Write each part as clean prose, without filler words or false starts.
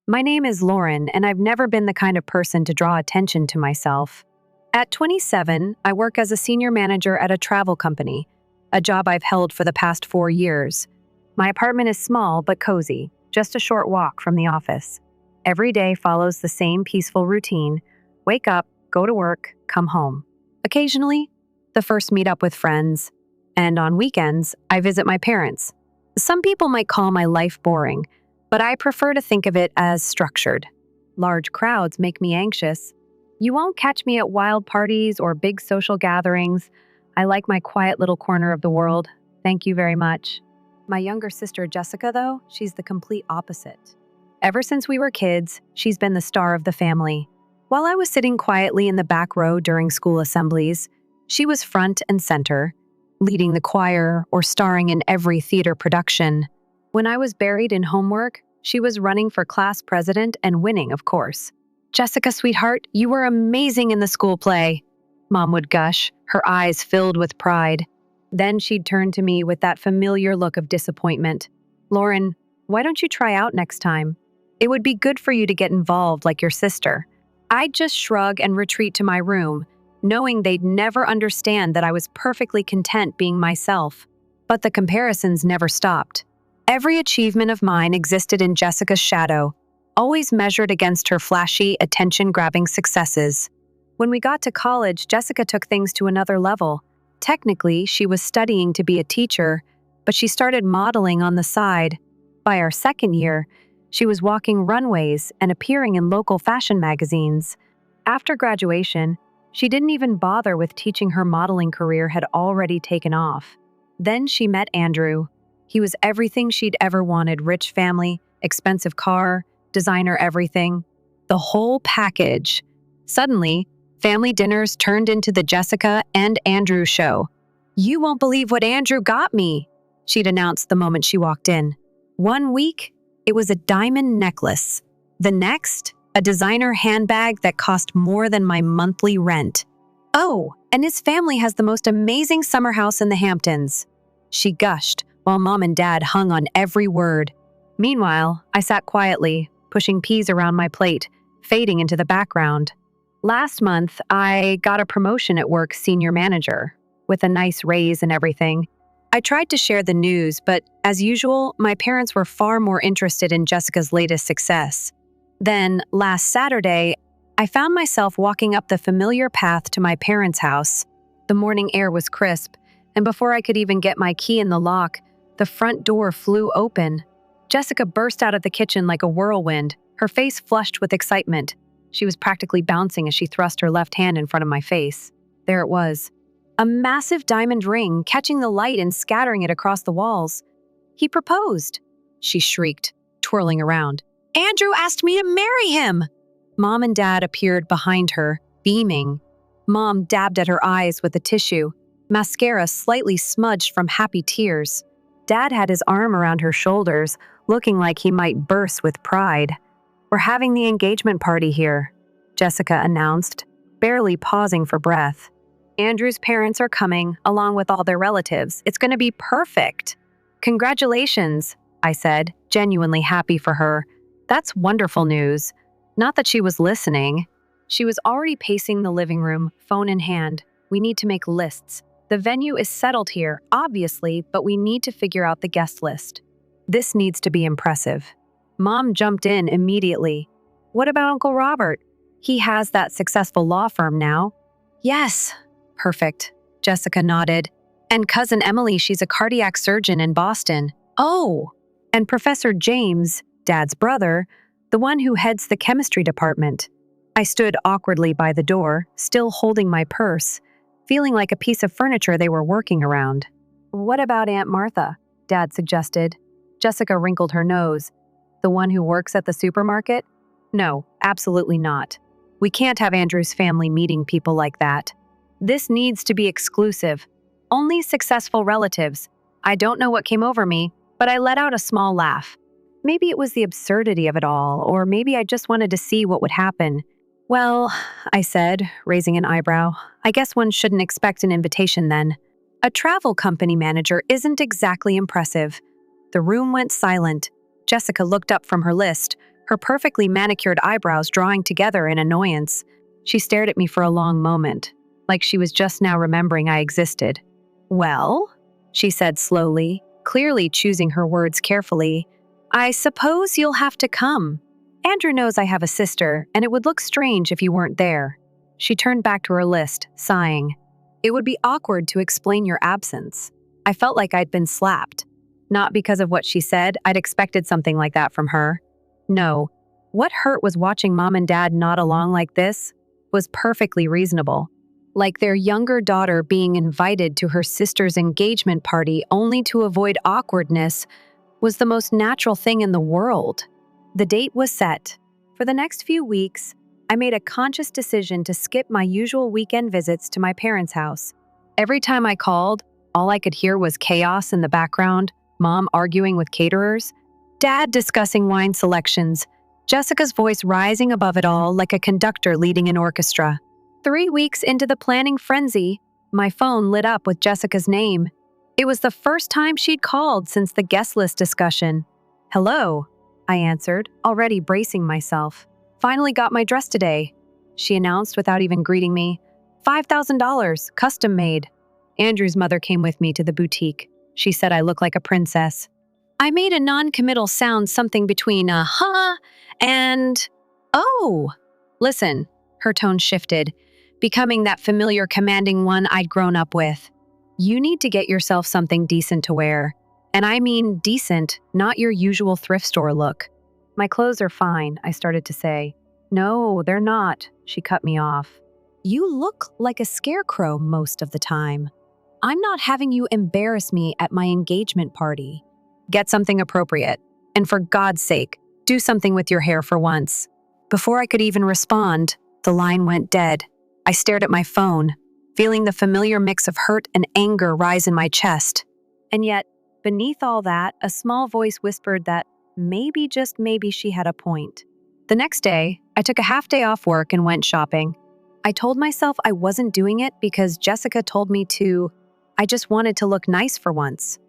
My name is Lauren, and I've never been the kind of person to draw attention to myself. At 27, I work as a senior manager at a travel company, a job I've held for the past 4 years. My apartment is small but cozy, just a short walk from the office. Every day follows the same peaceful routine: wake up, go to work, come home. Occasionally, the first meet up with friends, and on weekends, I visit my parents. Some people might call my life boring, but I prefer to think of it as structured. Large crowds make me anxious. You won't catch me at wild parties or big social gatherings. I like my quiet little corner of the world. Thank you very much. My younger sister, Jessica, though, she's the complete opposite. Ever since we were kids, she's been the star of the family. While I was sitting quietly in the back row during school assemblies, she was front and center, leading the choir or starring in every theater production. When I was buried in homework, she was running for class president and winning, of course. "Jessica, sweetheart, you were amazing in the school play," Mom would gush, her eyes filled with pride. Then she'd turn to me with that familiar look of disappointment. "Lauren, why don't you try out next time? It would be good for you to get involved like your sister." I'd just shrug and retreat to my room, knowing they'd never understand that I was perfectly content being myself. But the comparisons never stopped. Every achievement of mine existed in Jessica's shadow, always measured against her flashy, attention-grabbing successes. When we got to college, Jessica took things to another level. Technically, she was studying to be a teacher, but she started modeling on the side. By our second year, she was walking runways and appearing in local fashion magazines. After graduation, she didn't even bother with teaching. Her modeling career had already taken off. Then she met Andrew. He was everything she'd ever wanted: rich family, expensive car, designer everything. The whole package. Suddenly, family dinners turned into the Jessica and Andrew show. "You won't believe what Andrew got me," she'd announced the moment she walked in. One week, it was a diamond necklace. The next, a designer handbag that cost more than my monthly rent. "Oh, and his family has the most amazing summer house in the Hamptons," she gushed, while Mom and Dad hung on every word. Meanwhile, I sat quietly, pushing peas around my plate, fading into the background. Last month, I got a promotion at work, senior manager, with a nice raise and everything. I tried to share the news, but as usual, my parents were far more interested in Jessica's latest success. Then, last Saturday, I found myself walking up the familiar path to my parents' house. The morning air was crisp, and before I could even get my key in the lock, the front door flew open. Jessica burst out of the kitchen like a whirlwind, her face flushed with excitement. She was practically bouncing as she thrust her left hand in front of my face. There it was. A massive diamond ring, catching the light and scattering it across the walls. "He proposed," she shrieked, twirling around. "Andrew asked me to marry him!" Mom and Dad appeared behind her, beaming. Mom dabbed at her eyes with a tissue, mascara slightly smudged from happy tears. Dad had his arm around her shoulders, looking like he might burst with pride. "We're having the engagement party here," Jessica announced, barely pausing for breath. "Andrew's parents are coming, along with all their relatives. It's going to be perfect." "Congratulations," I said, genuinely happy for her. That's wonderful news. Not that she was listening. She was already pacing the living room, phone in hand. "We need to make lists. The venue is settled here, obviously, but we need to figure out the guest list. This needs to be impressive." Mom jumped in immediately. "What about Uncle Robert? He has that successful law firm now." "Yes." "Perfect," Jessica nodded. "And Cousin Emily, she's a cardiac surgeon in Boston." "Oh!" "And Professor James, Dad's brother, the one who heads the chemistry department." I stood awkwardly by the door, still holding my purse, feeling like a piece of furniture they were working around. "What about Aunt Martha?" Dad suggested. Jessica wrinkled her nose. "The one who works at the supermarket?" "No, absolutely not. We can't have Andrew's family meeting people like that. This needs to be exclusive. Only successful relatives." I don't know what came over me, but I let out a small laugh. Maybe it was the absurdity of it all, or maybe I just wanted to see what would happen. "Well," I said, raising an eyebrow, "I guess one shouldn't expect an invitation then. A travel company manager isn't exactly impressive." The room went silent. Jessica looked up from her list, her perfectly manicured eyebrows drawing together in annoyance. She stared at me for a long moment, like she was just now remembering I existed. "Well," she said slowly, clearly choosing her words carefully, "I suppose you'll have to come. Andrew knows I have a sister, and it would look strange if you weren't there." She turned back to her list, sighing. "It would be awkward to explain your absence." I felt like I'd been slapped. Not because of what she said, I'd expected something like that from her. No, what hurt was watching Mom and Dad nod along like this was perfectly reasonable. Like their younger daughter being invited to her sister's engagement party only to avoid awkwardness was the most natural thing in the world. The date was set. For the next few weeks, I made a conscious decision to skip my usual weekend visits to my parents' house. Every time I called, all I could hear was chaos in the background, Mom arguing with caterers, Dad discussing wine selections, Jessica's voice rising above it all like a conductor leading an orchestra. 3 weeks into the planning frenzy, my phone lit up with Jessica's name. It was the first time she'd called since the guest list discussion. "Hello," I answered, already bracing myself. "Finally got my dress today," she announced without even greeting me. $5,000, custom made. Andrew's mother came with me to the boutique. She said I look like a princess. I made a non-committal sound something between a huh and oh. Listen, her tone shifted, becoming that familiar commanding one I'd grown up with. You need to get yourself something decent to wear. And I mean decent, not your usual thrift store look. My clothes are fine, I started to say. No, they're not, she cut me off. You look like a scarecrow most of the time. I'm not having you embarrass me at my engagement party. Get something appropriate. And for God's sake, do something with your hair for once. Before I could even respond, the line went dead. I stared at my phone, feeling the familiar mix of hurt and anger rise in my chest. And yet, beneath all that, a small voice whispered that maybe, just maybe, she had a point. The next day, I took a half day off work and went shopping. I told myself I wasn't doing it because Jessica told me to. I just wanted to look nice for once.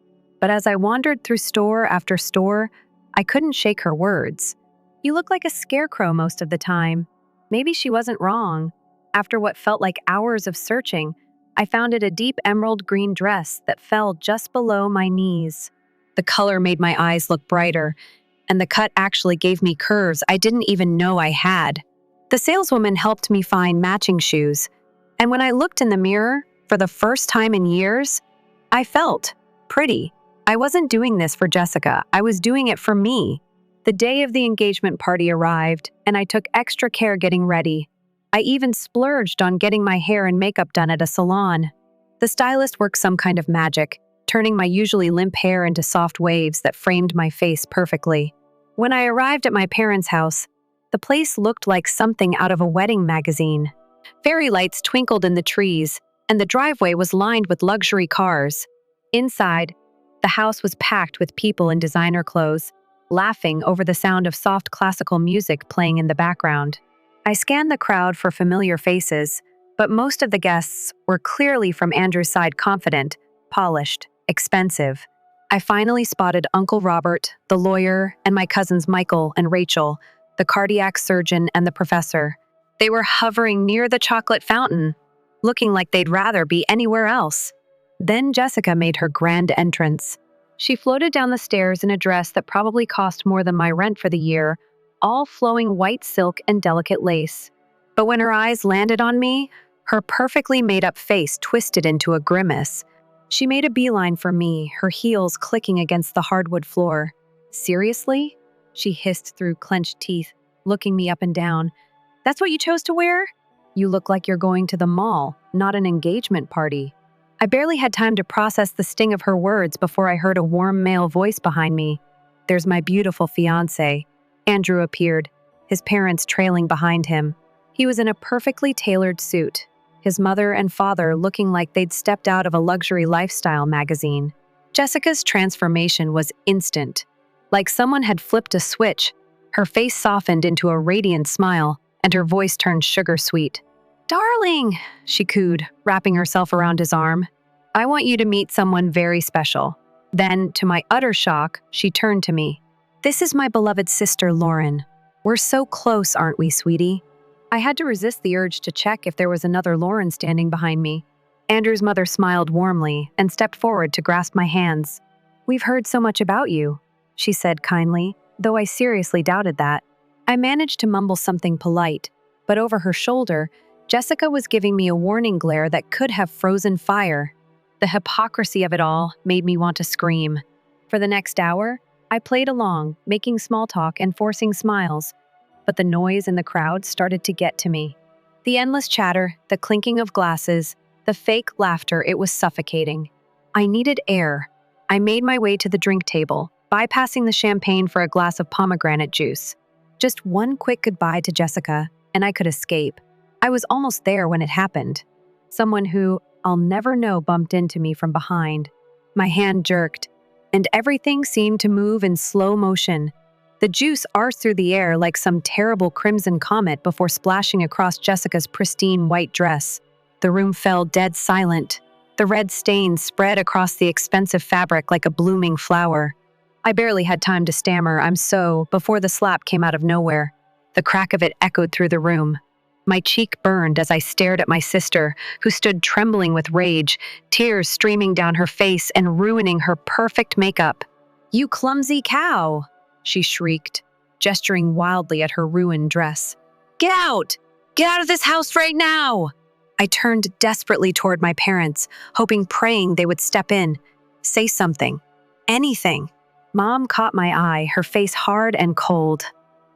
But as I wandered through store after store, I couldn't shake her words. You look like a scarecrow most of the time. Maybe she wasn't wrong. After what felt like hours of searching, I found it a deep emerald green dress that fell just below my knees. The color made my eyes look brighter, and the cut actually gave me curves I didn't even know I had. The saleswoman helped me find matching shoes, and when I looked in the mirror, for the first time in years, I felt pretty. I wasn't doing this for Jessica, I was doing it for me. The day of the engagement party arrived, and I took extra care getting ready. I even splurged on getting my hair and makeup done at a salon. The stylist worked some kind of magic, turning my usually limp hair into soft waves that framed my face perfectly. When I arrived at my parents' house, the place looked like something out of a wedding magazine. Fairy lights twinkled in the trees, and the driveway was lined with luxury cars. Inside, the house was packed with people in designer clothes, laughing over the sound of soft classical music playing in the background. I scanned the crowd for familiar faces, but most of the guests were clearly from Andrew's side confident, polished, expensive. I finally spotted Uncle Robert, the lawyer, and my cousins Michael and Rachel, the cardiac surgeon and the professor. They were hovering near the chocolate fountain, looking like they'd rather be anywhere else. Then Jessica made her grand entrance. She floated down the stairs in a dress that probably cost more than my rent for the year, all flowing white silk and delicate lace. But when her eyes landed on me, her perfectly made-up face twisted into a grimace. She made a beeline for me, her heels clicking against the hardwood floor. "Seriously?" she hissed through clenched teeth, looking me up and down. "That's what you chose to wear? You look like you're going to the mall, not an engagement party." I barely had time to process the sting of her words before I heard a warm male voice behind me. "There's my beautiful fiancé." Andrew appeared, his parents trailing behind him. He was in a perfectly tailored suit, his mother and father looking like they'd stepped out of a luxury lifestyle magazine. Jessica's transformation was instant. Like someone had flipped a switch, her face softened into a radiant smile, and her voice turned sugar-sweet. "Darling," she cooed, wrapping herself around his arm. "I want you to meet someone very special." Then, to my utter shock, she turned to me. "This is my beloved sister, Lauren." We're so close, aren't we, sweetie? I had to resist the urge to check if there was another Lauren standing behind me. Andrew's mother smiled warmly and stepped forward to grasp my hands. "We've heard so much about you," she said kindly, though I seriously doubted that. I managed to mumble something polite, but over her shoulder, Jessica was giving me a warning glare that could have frozen fire. The hypocrisy of it all made me want to scream. For the next hour, I played along, making small talk and forcing smiles, but the noise in the crowd started to get to me. The endless chatter, the clinking of glasses, the fake laughter, it was suffocating. I needed air. I made my way to the drink table, bypassing the champagne for a glass of pomegranate juice. Just one quick goodbye to Jessica, and I could escape. I was almost there when it happened. Someone who I'll never know bumped into me from behind. My hand jerked, and everything seemed to move in slow motion. The juice arced through the air like some terrible crimson comet before splashing across Jessica's pristine white dress. The room fell dead silent. The red stains spread across the expensive fabric like a blooming flower. I barely had time to stammer, "I'm so," before the slap came out of nowhere. The crack of it echoed through the room. My cheek burned as I stared at my sister, who stood trembling with rage, tears streaming down her face and ruining her perfect makeup. "You clumsy cow!" she shrieked, gesturing wildly at her ruined dress. "Get out! Get out of this house right now!" I turned desperately toward my parents, praying they would step in, say something, anything. Mom caught my eye, her face hard and cold.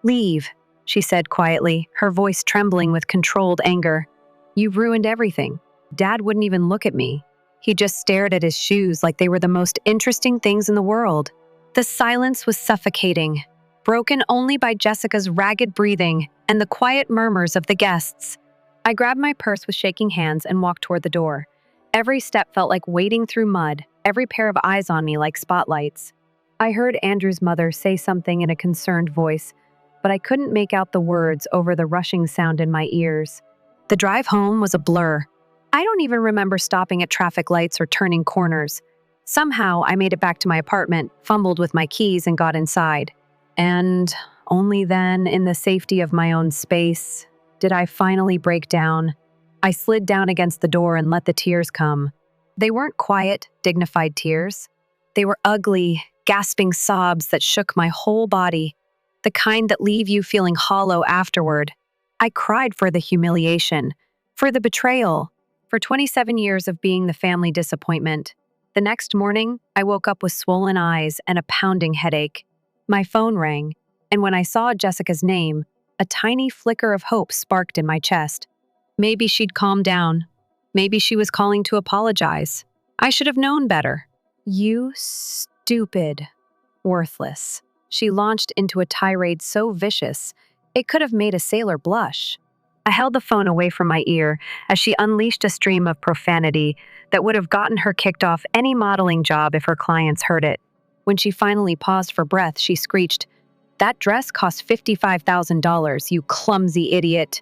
"Leave," she said quietly, her voice trembling with controlled anger. "You've ruined everything." Dad wouldn't even look at me. He just stared at his shoes like they were the most interesting things in the world. The silence was suffocating, broken only by Jessica's ragged breathing and the quiet murmurs of the guests. I grabbed my purse with shaking hands and walked toward the door. Every step felt like wading through mud, every pair of eyes on me like spotlights. I heard Andrew's mother say something in a concerned voice, but I couldn't make out the words over the rushing sound in my ears. The drive home was a blur. I don't even remember stopping at traffic lights or turning corners. Somehow, I made it back to my apartment, fumbled with my keys, and got inside. And only then, in the safety of my own space, did I finally break down. I slid down against the door and let the tears come. They weren't quiet, dignified tears. They were ugly, gasping sobs that shook my whole body, the kind that leave you feeling hollow afterward. I cried for the humiliation, for the betrayal, for 27 years of being the family disappointment. The next morning, I woke up with swollen eyes and a pounding headache. My phone rang, and when I saw Jessica's name, a tiny flicker of hope sparked in my chest. Maybe she'd calm down. Maybe she was calling to apologize. I should have known better. "You stupid, worthless." She launched into a tirade so vicious, it could have made a sailor blush. I held the phone away from my ear as she unleashed a stream of profanity that would have gotten her kicked off any modeling job if her clients heard it. When she finally paused for breath, she screeched, "That dress cost $55,000, you clumsy idiot,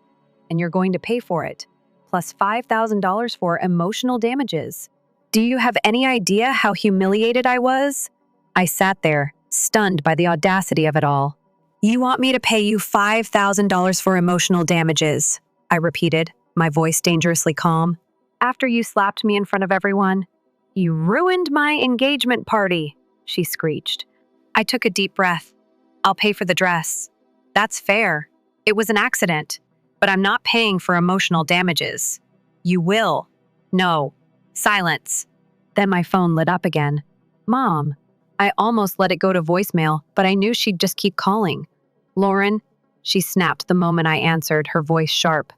and you're going to pay for it, plus $5,000 for emotional damages. Do you have any idea how humiliated I was?" I sat there, stunned by the audacity of it all. "You want me to pay you $5,000 for emotional damages?" I repeated, my voice dangerously calm. "After you slapped me in front of everyone? You ruined my engagement party," she screeched. I took a deep breath. "I'll pay for the dress. That's fair. It was an accident, but I'm not paying for emotional damages." "You will." "No." Silence. Then my phone lit up again. "Mom." I almost let it go to voicemail, but I knew she'd just keep calling. "Lauren," she snapped the moment I answered, her voice sharp.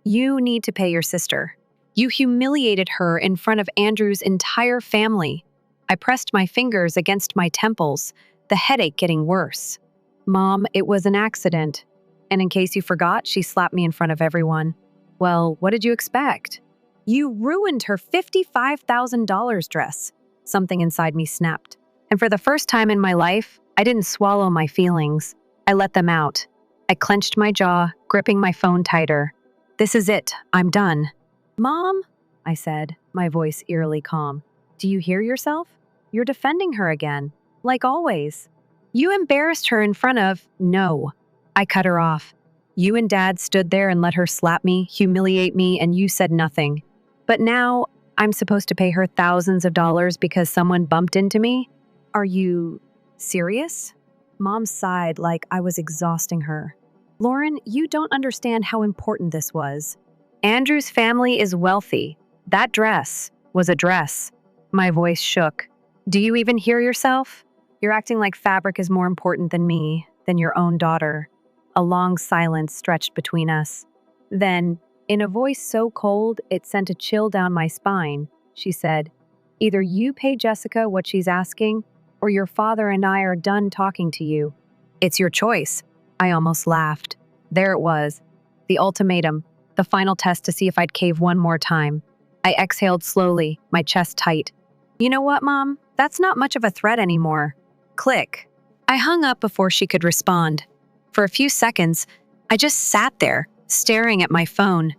"You need to pay your sister. You humiliated her in front of Andrew's entire family." I pressed my fingers against my temples, the headache getting worse. "Mom, it was an accident. And in case you forgot, she slapped me in front of everyone." "Well, what did you expect?" "You ruined her $55,000 dress." Something inside me snapped. And for the first time in my life, I didn't swallow my feelings. I let them out. I clenched my jaw, gripping my phone tighter. "This is it. I'm done." "Mom," I said, my voice eerily calm. "Do you hear yourself? You're defending her again, like always. You embarrassed her in front of—" "No." I cut her off. You and Dad stood there and let her slap me, humiliate me, and you said nothing. But now I'm supposed to pay her thousands of dollars because someone bumped into me? Are you serious? Mom sighed like I was exhausting her. Lauren, you don't understand how important this was. Andrew's family is wealthy. That dress was a dress. My voice shook. Do you even hear yourself? You're acting like fabric is more important than me, than your own daughter. A long silence stretched between us. Then, in a voice so cold it sent a chill down my spine, she said, either you pay Jessica what she's asking, or your father and I are done talking to you. It's your choice. I almost laughed. There it was. The ultimatum. The final test to see if I'd cave one more time. I exhaled slowly, my chest tight. You know what, Mom? That's not much of a threat anymore. Click. I hung up before she could respond. For a few seconds, I just sat there, staring at my phone.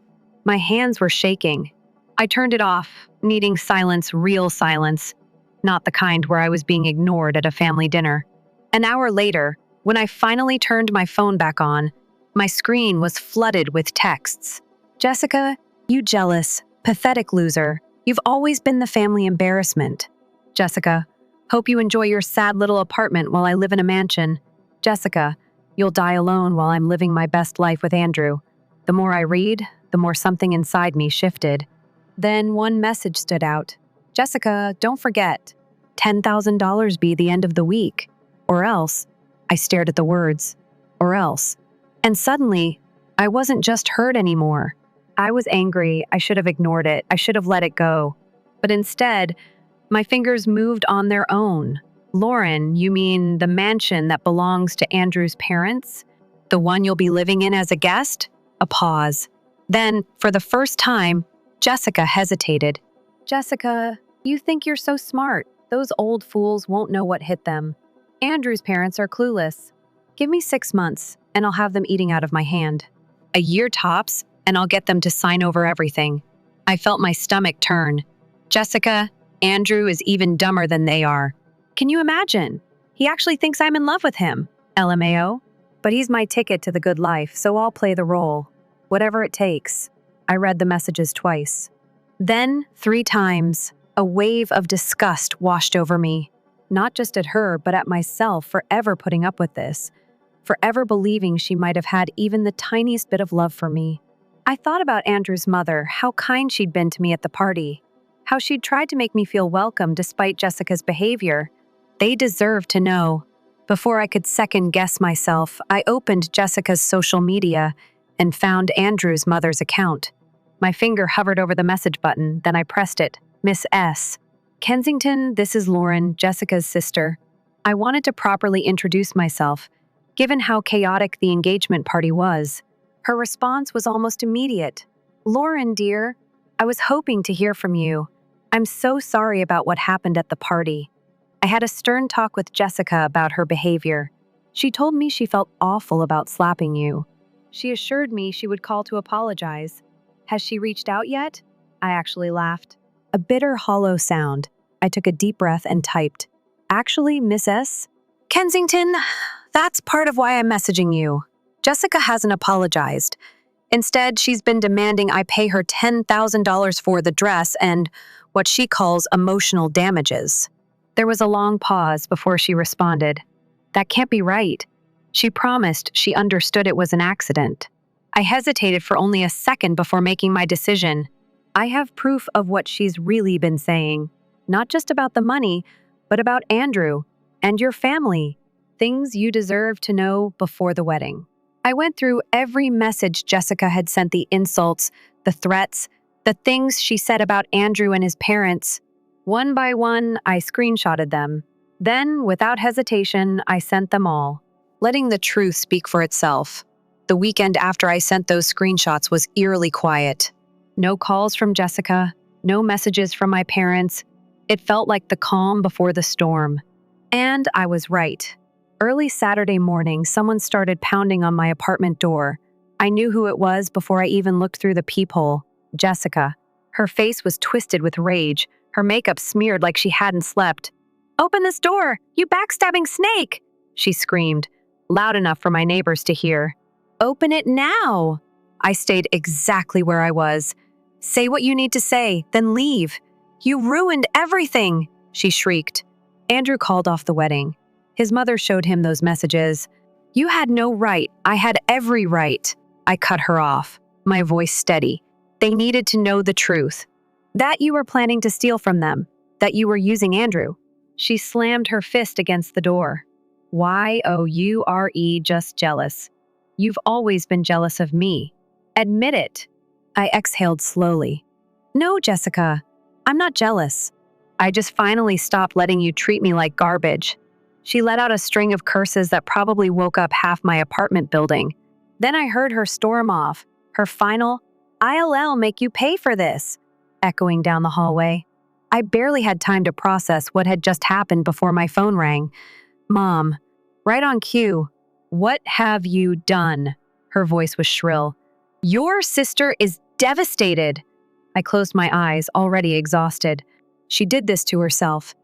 My hands were shaking. I turned it off, needing silence, real silence, not the kind where I was being ignored at a family dinner. An hour later, when I finally turned my phone back on, my screen was flooded with texts. Jessica, you jealous, pathetic loser. You've always been the family embarrassment. Jessica, hope you enjoy your sad little apartment while I live in a mansion. Jessica, you'll die alone while I'm living my best life with Andrew. The more I read, the more something inside me shifted. Then one message stood out. Jessica, don't forget. $10,000 be the end of the week. Or else. I stared at the words. Or else. And suddenly, I wasn't just hurt anymore. I was angry. I should have ignored it. I should have let it go. But instead, my fingers moved on their own. Lauren, you mean the mansion that belongs to Andrew's parents? The one you'll be living in as a guest? A pause. Then, for the first time, Jessica hesitated. Jessica, you think you're so smart. Those old fools won't know what hit them. Andrew's parents are clueless. Give me 6 months, and I'll have them eating out of my hand. A year tops, and I'll get them to sign over everything. I felt my stomach turn. Jessica, Andrew is even dumber than they are. Can you imagine? He actually thinks I'm in love with him. LMAO. But he's my ticket to the good life, so I'll play the role. Whatever it takes. I read the messages twice. Then, 3 times, a wave of disgust washed over me. Not just at her, but at myself for ever putting up with this. For ever believing she might have had even the tiniest bit of love for me. I thought about Andrew's mother, how kind she'd been to me at the party. How she'd tried to make me feel welcome despite Jessica's behavior. They deserved to know. Before I could second-guess myself, I opened Jessica's social media and found Andrew's mother's account. My finger hovered over the message button, then I pressed it. Miss S. Kensington, this is Lauren, Jessica's sister. I wanted to properly introduce myself, given how chaotic the engagement party was. Her response was almost immediate. Lauren, dear, I was hoping to hear from you. I'm so sorry about what happened at the party. I had a stern talk with Jessica about her behavior. She told me she felt awful about slapping you. She assured me she would call to apologize. Has she reached out yet? I actually laughed. A bitter, hollow sound. I took a deep breath and typed, Actually, Miss S? Kensington, that's part of why I'm messaging you. Jessica hasn't apologized. Instead, she's been demanding I pay her $10,000 for the dress and what she calls emotional damages. There was a long pause before she responded. That can't be right. She promised she understood it was an accident. I hesitated for only a second before making my decision. I have proof of what she's really been saying. Not just about the money, but about Andrew and your family. Things you deserve to know before the wedding. I went through every message Jessica had sent, the insults, the threats, the things she said about Andrew and his parents. One by one, I screenshotted them. Then, without hesitation, I sent them all, letting the truth speak for itself. The weekend after I sent those screenshots was eerily quiet. No calls from Jessica, no messages from my parents. It felt like the calm before the storm. And I was right. Early Saturday morning, someone started pounding on my apartment door. I knew who it was before I even looked through the peephole. Jessica. Her face was twisted with rage, her makeup smeared like she hadn't slept. "Open this door, you backstabbing snake!" she screamed, loud enough for my neighbors to hear. Open it now! I stayed exactly where I was. Say what you need to say, then leave. You ruined everything, she shrieked. Andrew called off the wedding. His mother showed him those messages. You had no right. I had every right. I cut her off, my voice steady. They needed to know the truth. That you were planning to steal from them. That you were using Andrew. She slammed her fist against the door. Y-O-U-R-E, just jealous. You've always been jealous of me. Admit it. I exhaled slowly. No, Jessica. I'm not jealous. I just finally stopped letting you treat me like garbage. She let out a string of curses that probably woke up half my apartment building. Then I heard her storm off, her final, "I'll make you pay for this," echoing down the hallway. I barely had time to process what had just happened before my phone rang. Mom, right on cue. What have you done? Her voice was shrill. Your sister is devastated. I closed my eyes, already exhausted. She did this to herself.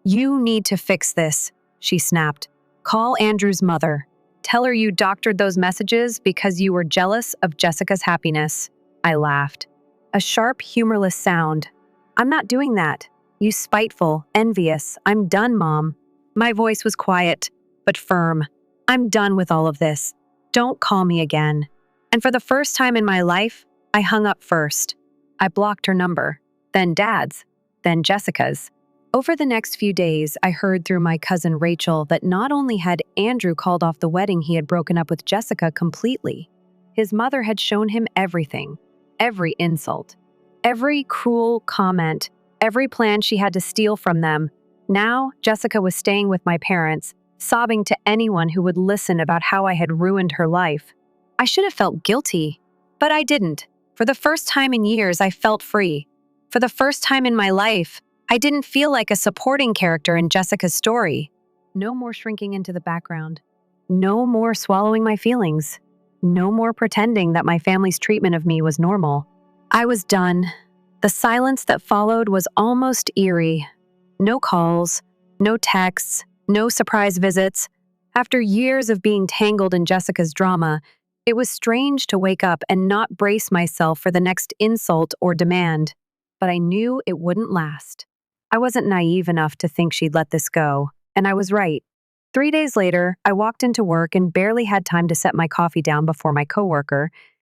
You need to fix this, she snapped. Call Andrew's mother. Tell her you doctored those messages because you were jealous of Jessica's happiness. I laughed. A sharp, humorless sound. I'm not doing that. You spiteful, envious. I'm done, Mom. My voice was quiet, but firm. I'm done with all of this. Don't call me again. And for the first time in my life, I hung up first. I blocked her number, then Dad's, then Jessica's. Over the next few days, I heard through my cousin Rachel that not only had Andrew called off the wedding, he had broken up with Jessica completely. His mother had shown him everything, every insult, every cruel comment, every plan she had to steal from them. Now, Jessica was staying with my parents, sobbing to anyone who would listen about how I had ruined her life. I should have felt guilty, but I didn't. For the first time in years, I felt free. For the first time in my life, I didn't feel like a supporting character in Jessica's story. No more shrinking into the background. No more swallowing my feelings. No more pretending that my family's treatment of me was normal. I was done. The silence that followed was almost eerie. No calls, no texts, no surprise visits. After years of being tangled in Jessica's drama, it was strange to wake up and not brace myself for the next insult or demand. But I knew it wouldn't last. I wasn't naive enough to think she'd let this go, and I was right. 3 days later, I walked into work and barely had time to set my coffee down before my coworker,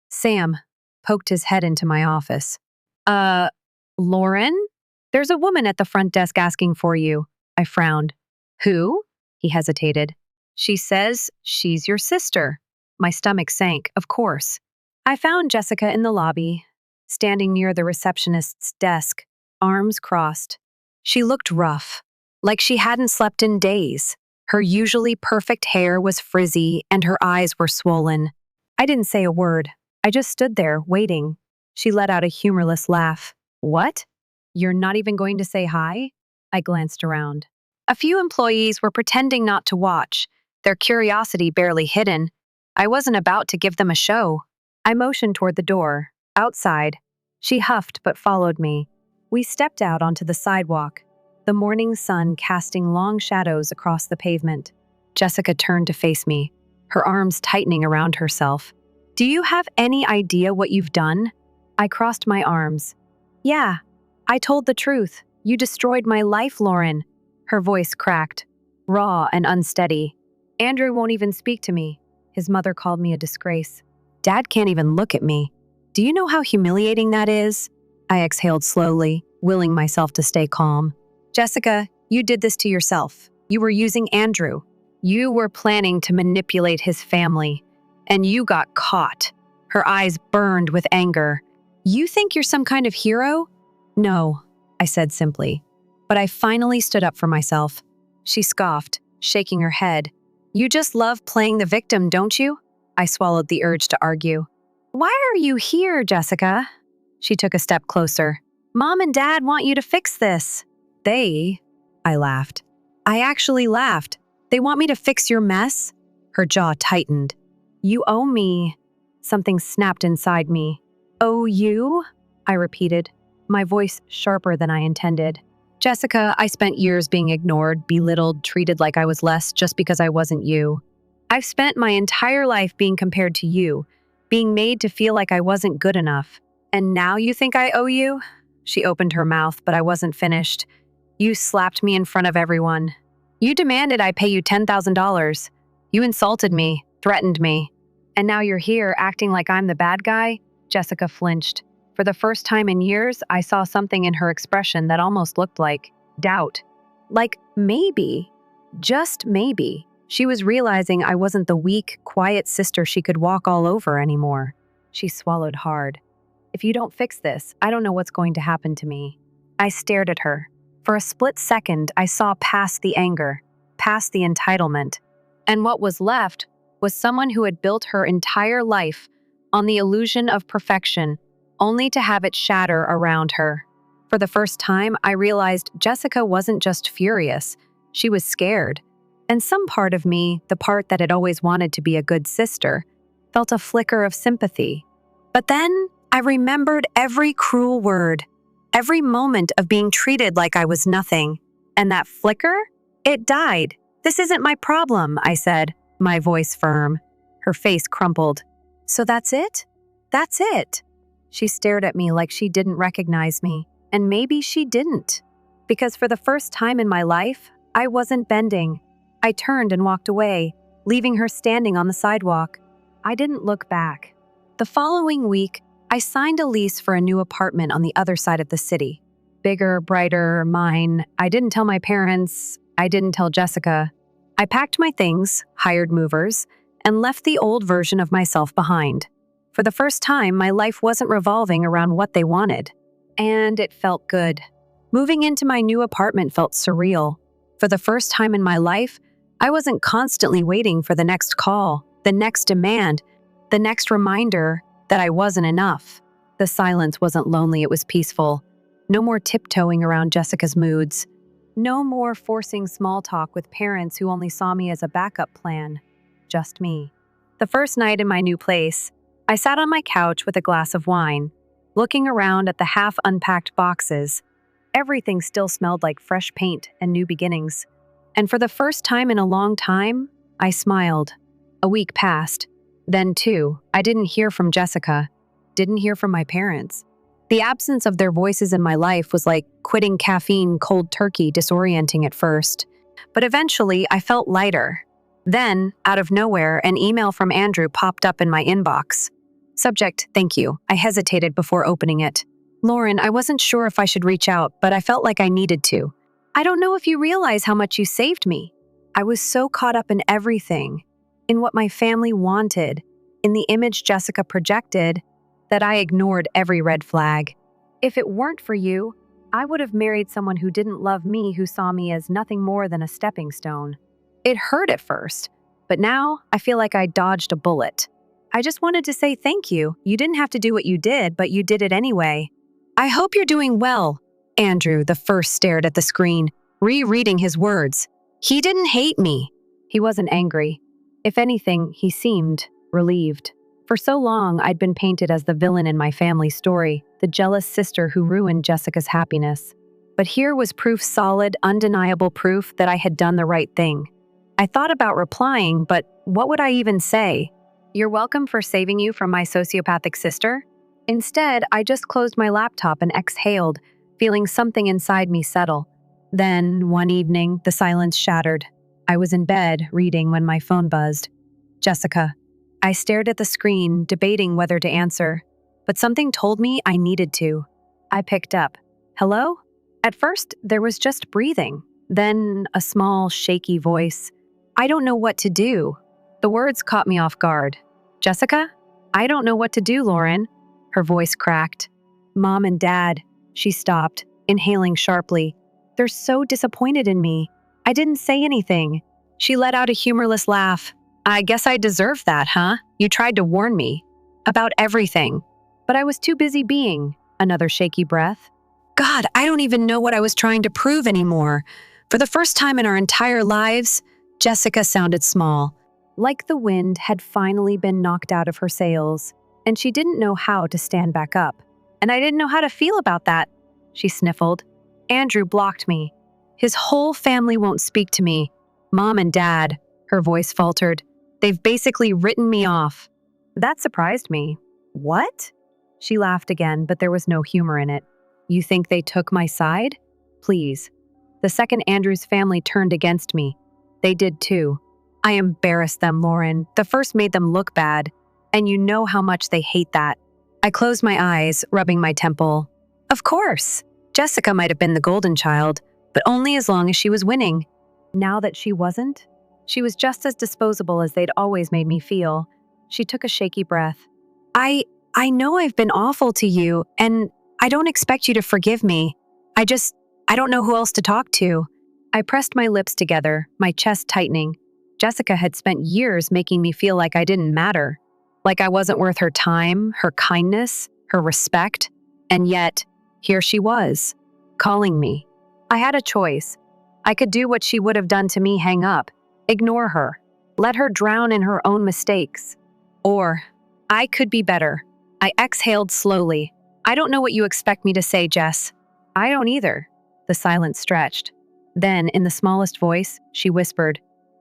Sam, poked his head into my office. Lauren? There's a woman at the front desk asking for you. I frowned. Who? He hesitated. She says she's your sister. My stomach sank, of course. I found Jessica in the lobby, standing near the receptionist's desk, arms crossed. She looked rough, like she hadn't slept in days. Her usually perfect hair was frizzy and her eyes were swollen. I didn't say a word. I just stood there, waiting. She let out a humorless laugh. What? You're not even going to say hi? I glanced around. A few employees were pretending not to watch, their curiosity barely hidden. I wasn't about to give them a show. I motioned toward the door, outside. She huffed but followed me. We stepped out onto the sidewalk, the morning sun casting long shadows across the pavement. Jessica turned to face me, her arms tightening around herself. Do you have any idea what you've done? I crossed my arms. Yeah, I told the truth. You destroyed my life, Lauren. Her voice cracked, raw and unsteady. Andrew won't even speak to me. His mother called me a disgrace. Dad can't even look at me. Do you know how humiliating that is? I exhaled slowly, willing myself to stay calm. Jessica, you did this to yourself. You were using Andrew. You were planning to manipulate his family. And you got caught. Her eyes burned with anger. You think you're some kind of hero? No, I said simply. But I finally stood up for myself. She scoffed, shaking her head. You just love playing the victim, don't you? I swallowed the urge to argue. Why are you here, Jessica? She took a step closer. Mom and Dad want you to fix this. They? I laughed. I actually laughed. They want me to fix your mess? Her jaw tightened. You owe me. Something snapped inside me. Owe you? I repeated, my voice sharper than I intended. Jessica, I spent years being ignored, belittled, treated like I was less just because I wasn't you. I've spent my entire life being compared to you, being made to feel like I wasn't good enough. And now you think I owe you?" She opened her mouth, but I wasn't finished. "You slapped me in front of everyone. You demanded I pay you $10,000. You insulted me, threatened me. And now you're here acting like I'm the bad guy?" Jessica flinched. For the first time in years, I saw something in her expression that almost looked like doubt. Like maybe, just maybe, she was realizing I wasn't the weak, quiet sister she could walk all over anymore. She swallowed hard. "If you don't fix this, I don't know what's going to happen to me." I stared at her. For a split second, I saw past the anger, past the entitlement. And what was left was someone who had built her entire life on the illusion of perfection, only to have it shatter around her. For the first time, I realized Jessica wasn't just furious, she was scared. And some part of me, the part that had always wanted to be a good sister, felt a flicker of sympathy. But then I remembered every cruel word, every moment of being treated like I was nothing. And that flicker? It died. "This isn't my problem," I said, my voice firm. Her face crumpled. "So that's it? That's it?" She stared at me like she didn't recognize me. And maybe she didn't. Because for the first time in my life, I wasn't bending. I turned and walked away, leaving her standing on the sidewalk. I didn't look back. The following week, I signed a lease for a new apartment on the other side of the city. Bigger, brighter, mine. I didn't tell my parents. I didn't tell Jessica. I packed my things, hired movers, and left the old version of myself behind. For the first time, my life wasn't revolving around what they wanted. And it felt good. Moving into my new apartment felt surreal. For the first time in my life, I wasn't constantly waiting for the next call, the next demand, the next reminder that I wasn't enough. The silence wasn't lonely, it was peaceful. No more tiptoeing around Jessica's moods. No more forcing small talk with parents who only saw me as a backup plan. Just me. The first night in my new place, I sat on my couch with a glass of wine, looking around at the half-unpacked boxes. Everything still smelled like fresh paint and new beginnings. And for the first time in a long time, I smiled. A week passed. Then, too, I didn't hear from Jessica. Didn't hear from my parents. The absence of their voices in my life was like quitting caffeine cold turkey, disorienting at first. But eventually, I felt lighter. Then, out of nowhere, an email from Andrew popped up in my inbox. Subject, "Thank you." I hesitated before opening it. "Lauren, I wasn't sure if I should reach out, but I felt like I needed to. I don't know if you realize how much you saved me. I was so caught up in everything, in what my family wanted, in the image Jessica projected, that I ignored every red flag. If it weren't for you, I would have married someone who didn't love me, who saw me as nothing more than a stepping stone. It hurt at first, but now I feel like I dodged a bullet. I just wanted to say thank you. You didn't have to do what you did, but you did it anyway. I hope you're doing well." Andrew, the first, stared at the screen, rereading his words. He didn't hate me. He wasn't angry. If anything, he seemed relieved. For so long, I'd been painted as the villain in my family story, the jealous sister who ruined Jessica's happiness. But here was proof, solid, undeniable proof that I had done the right thing. I thought about replying, but what would I even say? "You're welcome for saving you from my sociopathic sister?" Instead, I just closed my laptop and exhaled, feeling something inside me settle. Then, one evening, the silence shattered. I was in bed, reading, when my phone buzzed. "Jessica." I stared at the screen, debating whether to answer, but something told me I needed to. I picked up. "Hello?" At first, there was just breathing, then a small, shaky voice. "I don't know what to do." The words caught me off guard. "Jessica? I don't know what to do, Lauren." Her voice cracked. "Mom and Dad." She stopped, inhaling sharply. "They're so disappointed in me. I didn't say anything." She let out a humorless laugh. "I guess I deserve that, huh? You tried to warn me. About everything. But I was too busy being." Another shaky breath. God, I don't even know what I was trying to prove anymore. For the first time in our entire lives, Jessica sounded small. Like the wind had finally been knocked out of her sails, and she didn't know how to stand back up. And I didn't know how to feel about that, she sniffled. Andrew blocked me. His whole family won't speak to me. Mom and Dad, her voice faltered. They've basically written me off. That surprised me. What? She laughed again, but there was no humor in it. You think they took my side? Please. The second Andrew's family turned against me. They did too. I embarrassed them, Lauren. The first made them look bad, and you know how much they hate that. I closed my eyes, rubbing my temple. Of course. Jessica might have been the golden child, but only as long as she was winning. Now that she wasn't, she was just as disposable as they'd always made me feel. She took a shaky breath. I know I've been awful to you, and I don't expect you to forgive me. I don't know who else to talk to. I pressed my lips together, my chest tightening. Jessica had spent years making me feel like I didn't matter, like I wasn't worth her time, her kindness, her respect, and yet, here she was, calling me. I had a choice. I could do what she would have done to me, hang up, ignore her, let her drown in her own mistakes. Or, I could be better. I exhaled slowly. I don't know what you expect me to say, Jess. I don't either. The silence stretched. Then, in the smallest voice, she whispered,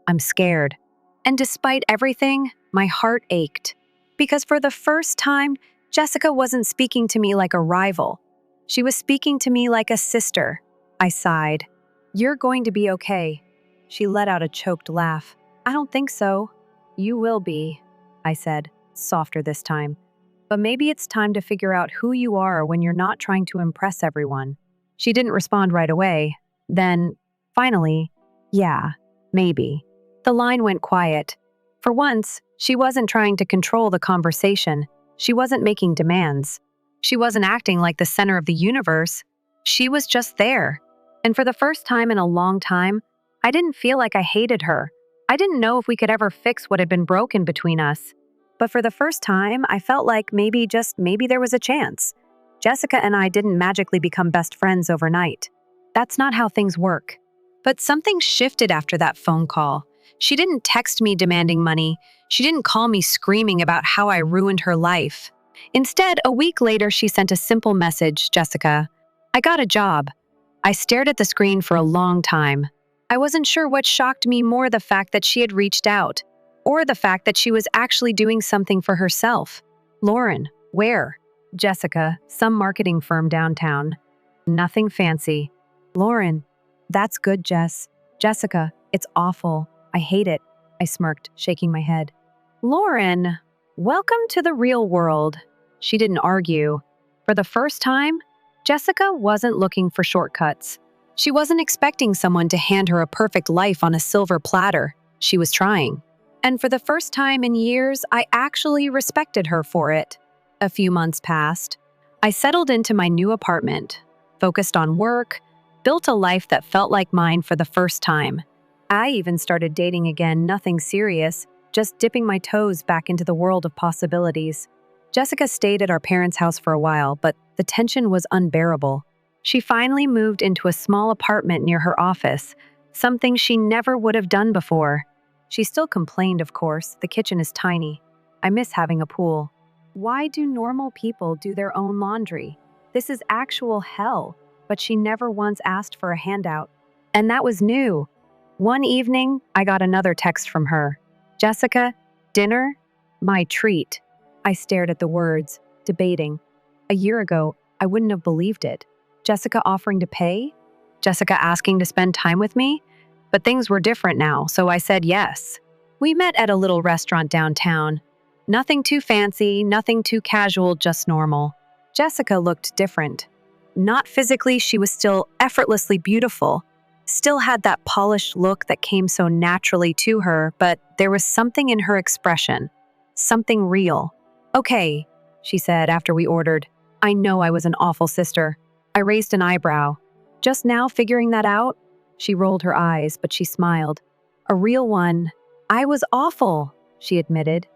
I'm scared. And despite everything, my heart ached. Because for the first time, Jessica wasn't speaking to me like a rival. She was speaking to me like a sister. I sighed. You're going to be okay. She let out a choked laugh. I don't think so. You will be, I said, softer this time. But maybe it's time to figure out who you are when you're not trying to impress everyone. She didn't respond right away. Then, finally, yeah, maybe. The line went quiet. For once, she wasn't trying to control the conversation. She wasn't making demands. She wasn't acting like the center of the universe. She was just there. And for the first time in a long time, I didn't feel like I hated her. I didn't know if we could ever fix what had been broken between us. But for the first time, I felt like maybe there was a chance. Jessica and I didn't magically become best friends overnight. That's not how things work. But something shifted after that phone call. She didn't text me demanding money. She didn't call me screaming about how I ruined her life. Instead, a week later, she sent a simple message, Jessica. I got a job. I stared at the screen for a long time. I wasn't sure what shocked me more, the fact that she had reached out, or the fact that she was actually doing something for herself. Lauren, where? Jessica, some marketing firm downtown. Nothing fancy. Lauren, that's good, Jess. Jessica, it's awful. I hate it. I smirked, shaking my head. Lauren, welcome to the real world. She didn't argue. For the first time, Jessica wasn't looking for shortcuts. She wasn't expecting someone to hand her a perfect life on a silver platter. She was trying. And for the first time in years, I actually respected her for it. A few months passed. I settled into my new apartment, focused on work, built a life that felt like mine for the first time. I even started dating again, nothing serious, just dipping my toes back into the world of possibilities. Jessica stayed at our parents' house for a while, but the tension was unbearable. She finally moved into a small apartment near her office, something she never would have done before. She still complained, of course. The kitchen is tiny. I miss having a pool. Why do normal people do their own laundry? This is actual hell. But she never once asked for a handout. And that was new. One evening, I got another text from her. Jessica, dinner? My treat. I stared at the words, debating. A year ago, I wouldn't have believed it. Jessica offering to pay? Jessica asking to spend time with me? But things were different now, so I said yes. We met at a little restaurant downtown. Nothing too fancy, nothing too casual, just normal. Jessica looked different. Not physically, she was still effortlessly beautiful. Still had that polished look that came so naturally to her, but there was something in her expression. Something real. Okay, she said after we ordered. I know I was an awful sister. I raised an eyebrow. Just now figuring that out? She rolled her eyes, but she smiled. A real one. I was awful, she admitted.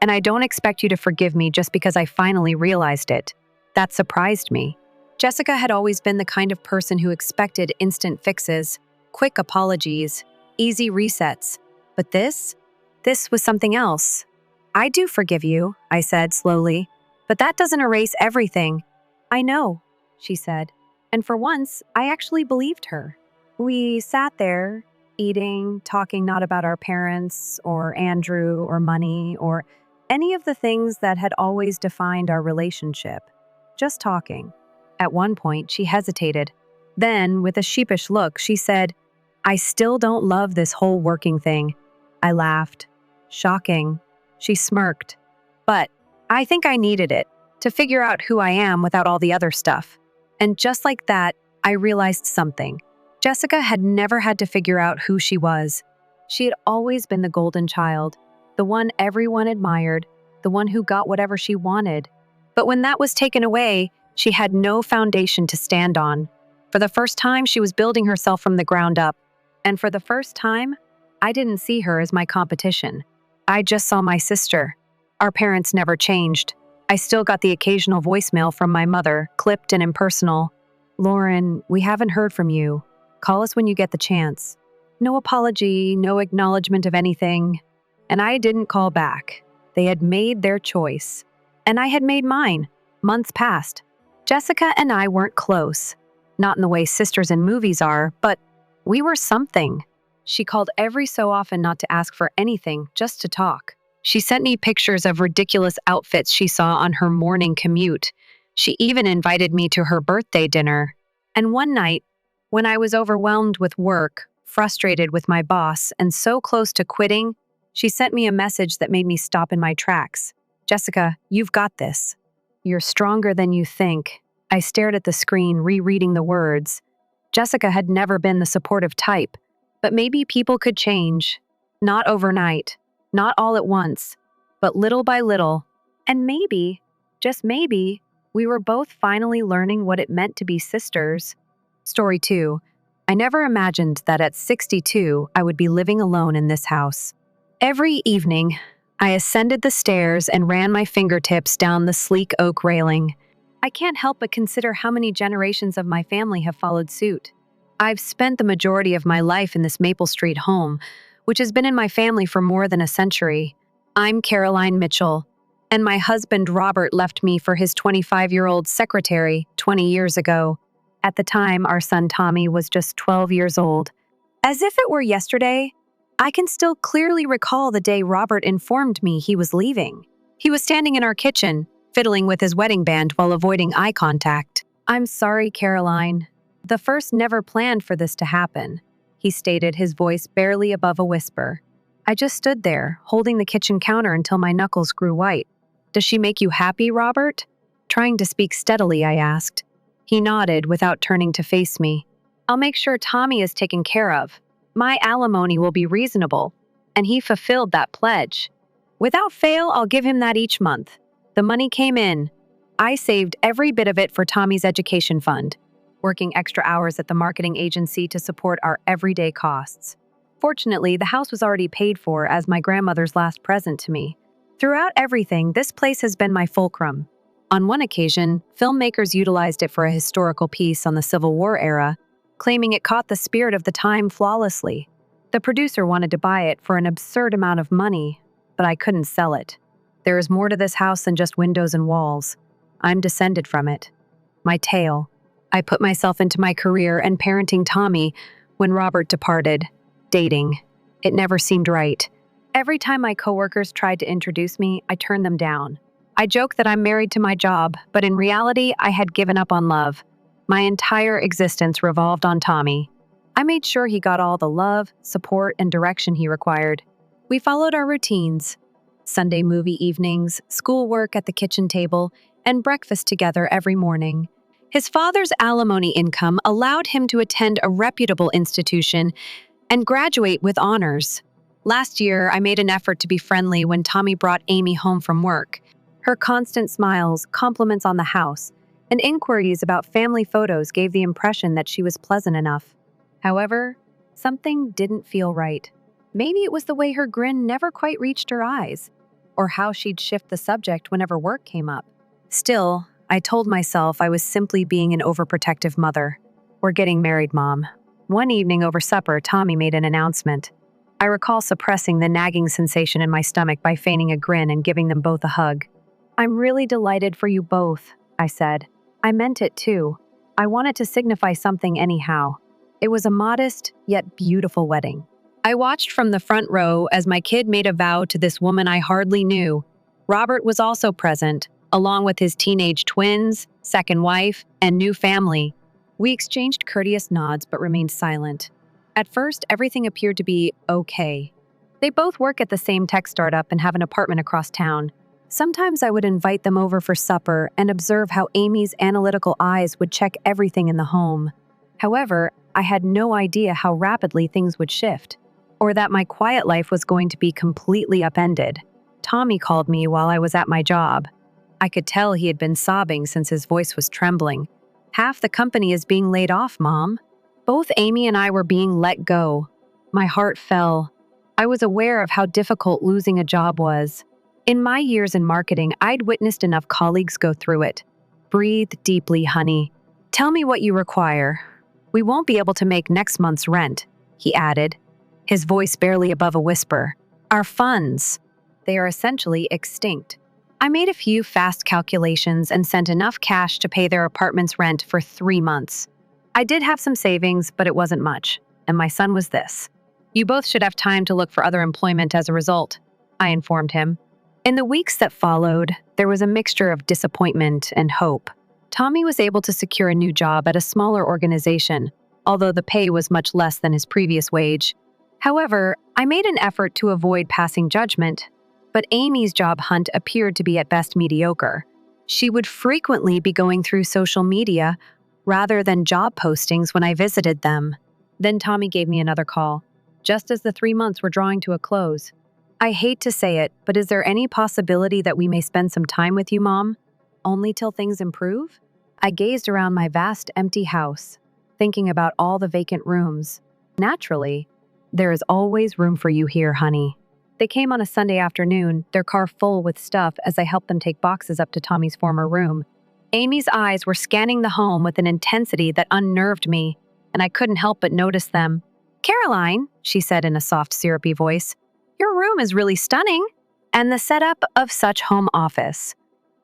And I don't expect you to forgive me just because I finally realized it. That surprised me. Jessica had always been the kind of person who expected instant fixes, quick apologies, easy resets. But this was something else. I do forgive you, I said slowly, but that doesn't erase everything. I know, she said. And for once, I actually believed her. We sat there, eating, talking not about our parents or Andrew or money or any of the things that had always defined our relationship. Just talking. At one point, she hesitated. Then, with a sheepish look, she said, "I still don't love this whole working thing." I laughed. Shocking. She smirked. But I think I needed it to figure out who I am without all the other stuff. And just like that, I realized something. Jessica had never had to figure out who she was. She had always been the golden child, the one everyone admired, the one who got whatever she wanted. But when that was taken away, she had no foundation to stand on. For the first time, she was building herself from the ground up. And for the first time, I didn't see her as my competition. I just saw my sister. Our parents never changed. I still got the occasional voicemail from my mother, clipped and impersonal. "Lauren, we haven't heard from you. Call us when you get the chance." No apology, no acknowledgement of anything. And I didn't call back. They had made their choice. And I had made mine. Months passed. Jessica and I weren't close. Not in the way sisters in movies are, but we were something. She called every so often not to ask for anything, just to talk. She sent me pictures of ridiculous outfits she saw on her morning commute. She even invited me to her birthday dinner. And one night, when I was overwhelmed with work, frustrated with my boss, and so close to quitting, she sent me a message that made me stop in my tracks. "Jessica, you've got this. You're stronger than you think." I stared at the screen, rereading the words. Jessica had never been the supportive type, but maybe people could change. Not overnight, not all at once, but little by little. And maybe, just maybe, we were both finally learning what it meant to be sisters. Story 2. I never imagined that at 62, I would be living alone in this house. Every evening, I ascended the stairs and ran my fingertips down the sleek oak railing. I can't help but consider how many generations of my family have followed suit. I've spent the majority of my life in this Maple Street home, which has been in my family for more than a century. I'm Caroline Mitchell, and my husband Robert left me for his 25-year-old secretary 20 years ago. At the time, our son Tommy was just 12 years old. As if it were yesterday, I can still clearly recall the day Robert informed me he was leaving. He was standing in our kitchen, fiddling with his wedding band while avoiding eye contact. "I'm sorry, Caroline. The first never planned for this to happen," he stated, his voice barely above a whisper. I just stood there, holding the kitchen counter until my knuckles grew white. "Does she make you happy, Robert?" Trying to speak steadily, I asked. He nodded without turning to face me. "I'll make sure Tommy is taken care of. My alimony will be reasonable." And he fulfilled that pledge. "Without fail, I'll give him that each month." The money came in. I saved every bit of it for Tommy's education fund, working extra hours at the marketing agency to support our everyday costs. Fortunately, the house was already paid for as my grandmother's last present to me. Throughout everything, this place has been my fulcrum. On one occasion, filmmakers utilized it for a historical piece on the Civil War era, claiming it caught the spirit of the time flawlessly. The producer wanted to buy it for an absurd amount of money, but I couldn't sell it. There is more to this house than just windows and walls. I'm descended from it. My tale. I put myself into my career and parenting Tommy when Robert departed. Dating. It never seemed right. Every time my coworkers tried to introduce me, I turned them down. I joke that I'm married to my job, but in reality, I had given up on love. My entire existence revolved on Tommy. I made sure he got all the love, support, and direction he required. We followed our routines. Sunday movie evenings, schoolwork at the kitchen table, and breakfast together every morning. His father's alimony income allowed him to attend a reputable institution and graduate with honors. Last year, I made an effort to be friendly when Tommy brought Amy home from work. Her constant smiles, compliments on the house, and inquiries about family photos gave the impression that she was pleasant enough. However, something didn't feel right. Maybe it was the way her grin never quite reached her eyes, or how she'd shift the subject whenever work came up. Still, I told myself I was simply being an overprotective mother. "We're getting married, Mom." One evening over supper, Tommy made an announcement. I recall suppressing the nagging sensation in my stomach by feigning a grin and giving them both a hug. "I'm really delighted for you both," I said. I meant it too. I wanted to signify something anyhow. It was a modest, yet beautiful wedding. I watched from the front row as my kid made a vow to this woman I hardly knew. Robert was also present, along with his teenage twins, second wife, and new family. We exchanged courteous nods but remained silent. At first, everything appeared to be okay. They both work at the same tech startup and have an apartment across town. Sometimes I would invite them over for supper and observe how Amy's analytical eyes would check everything in the home. However, I had no idea how rapidly things would shift, or that my quiet life was going to be completely upended. Tommy called me while I was at my job. I could tell he had been sobbing since his voice was trembling. "Half the company is being laid off, Mom." Both Amy and I were being let go. My heart fell. I was aware of how difficult losing a job was. In my years in marketing, I'd witnessed enough colleagues go through it. "Breathe deeply, honey. Tell me what you require. We won't be able to make next month's rent," he added, his voice barely above a whisper. "Our funds, they are essentially extinct." I made a few fast calculations and sent enough cash to pay their apartment's rent for 3 months. I did have some savings, but it wasn't much, and my son was this. "You both should have time to look for other employment as a result," I informed him. In the weeks that followed, there was a mixture of disappointment and hope. Tommy was able to secure a new job at a smaller organization, although the pay was much less than his previous wage. However, I made an effort to avoid passing judgment, but Amy's job hunt appeared to be at best mediocre. She would frequently be going through social media rather than job postings when I visited them. Then Tommy gave me another call, just as the 3 months were drawing to a close. "I hate to say it, but is there any possibility that we may spend some time with you, Mom? Only till things improve?" I gazed around my vast empty house, thinking about all the vacant rooms. "Naturally, there is always room for you here, honey." They came on a Sunday afternoon, their car full with stuff as I helped them take boxes up to Tommy's former room. Amy's eyes were scanning the home with an intensity that unnerved me, and I couldn't help but notice them. "Caroline," she said in a soft, syrupy voice, "your room is really stunning, and the setup of such home office.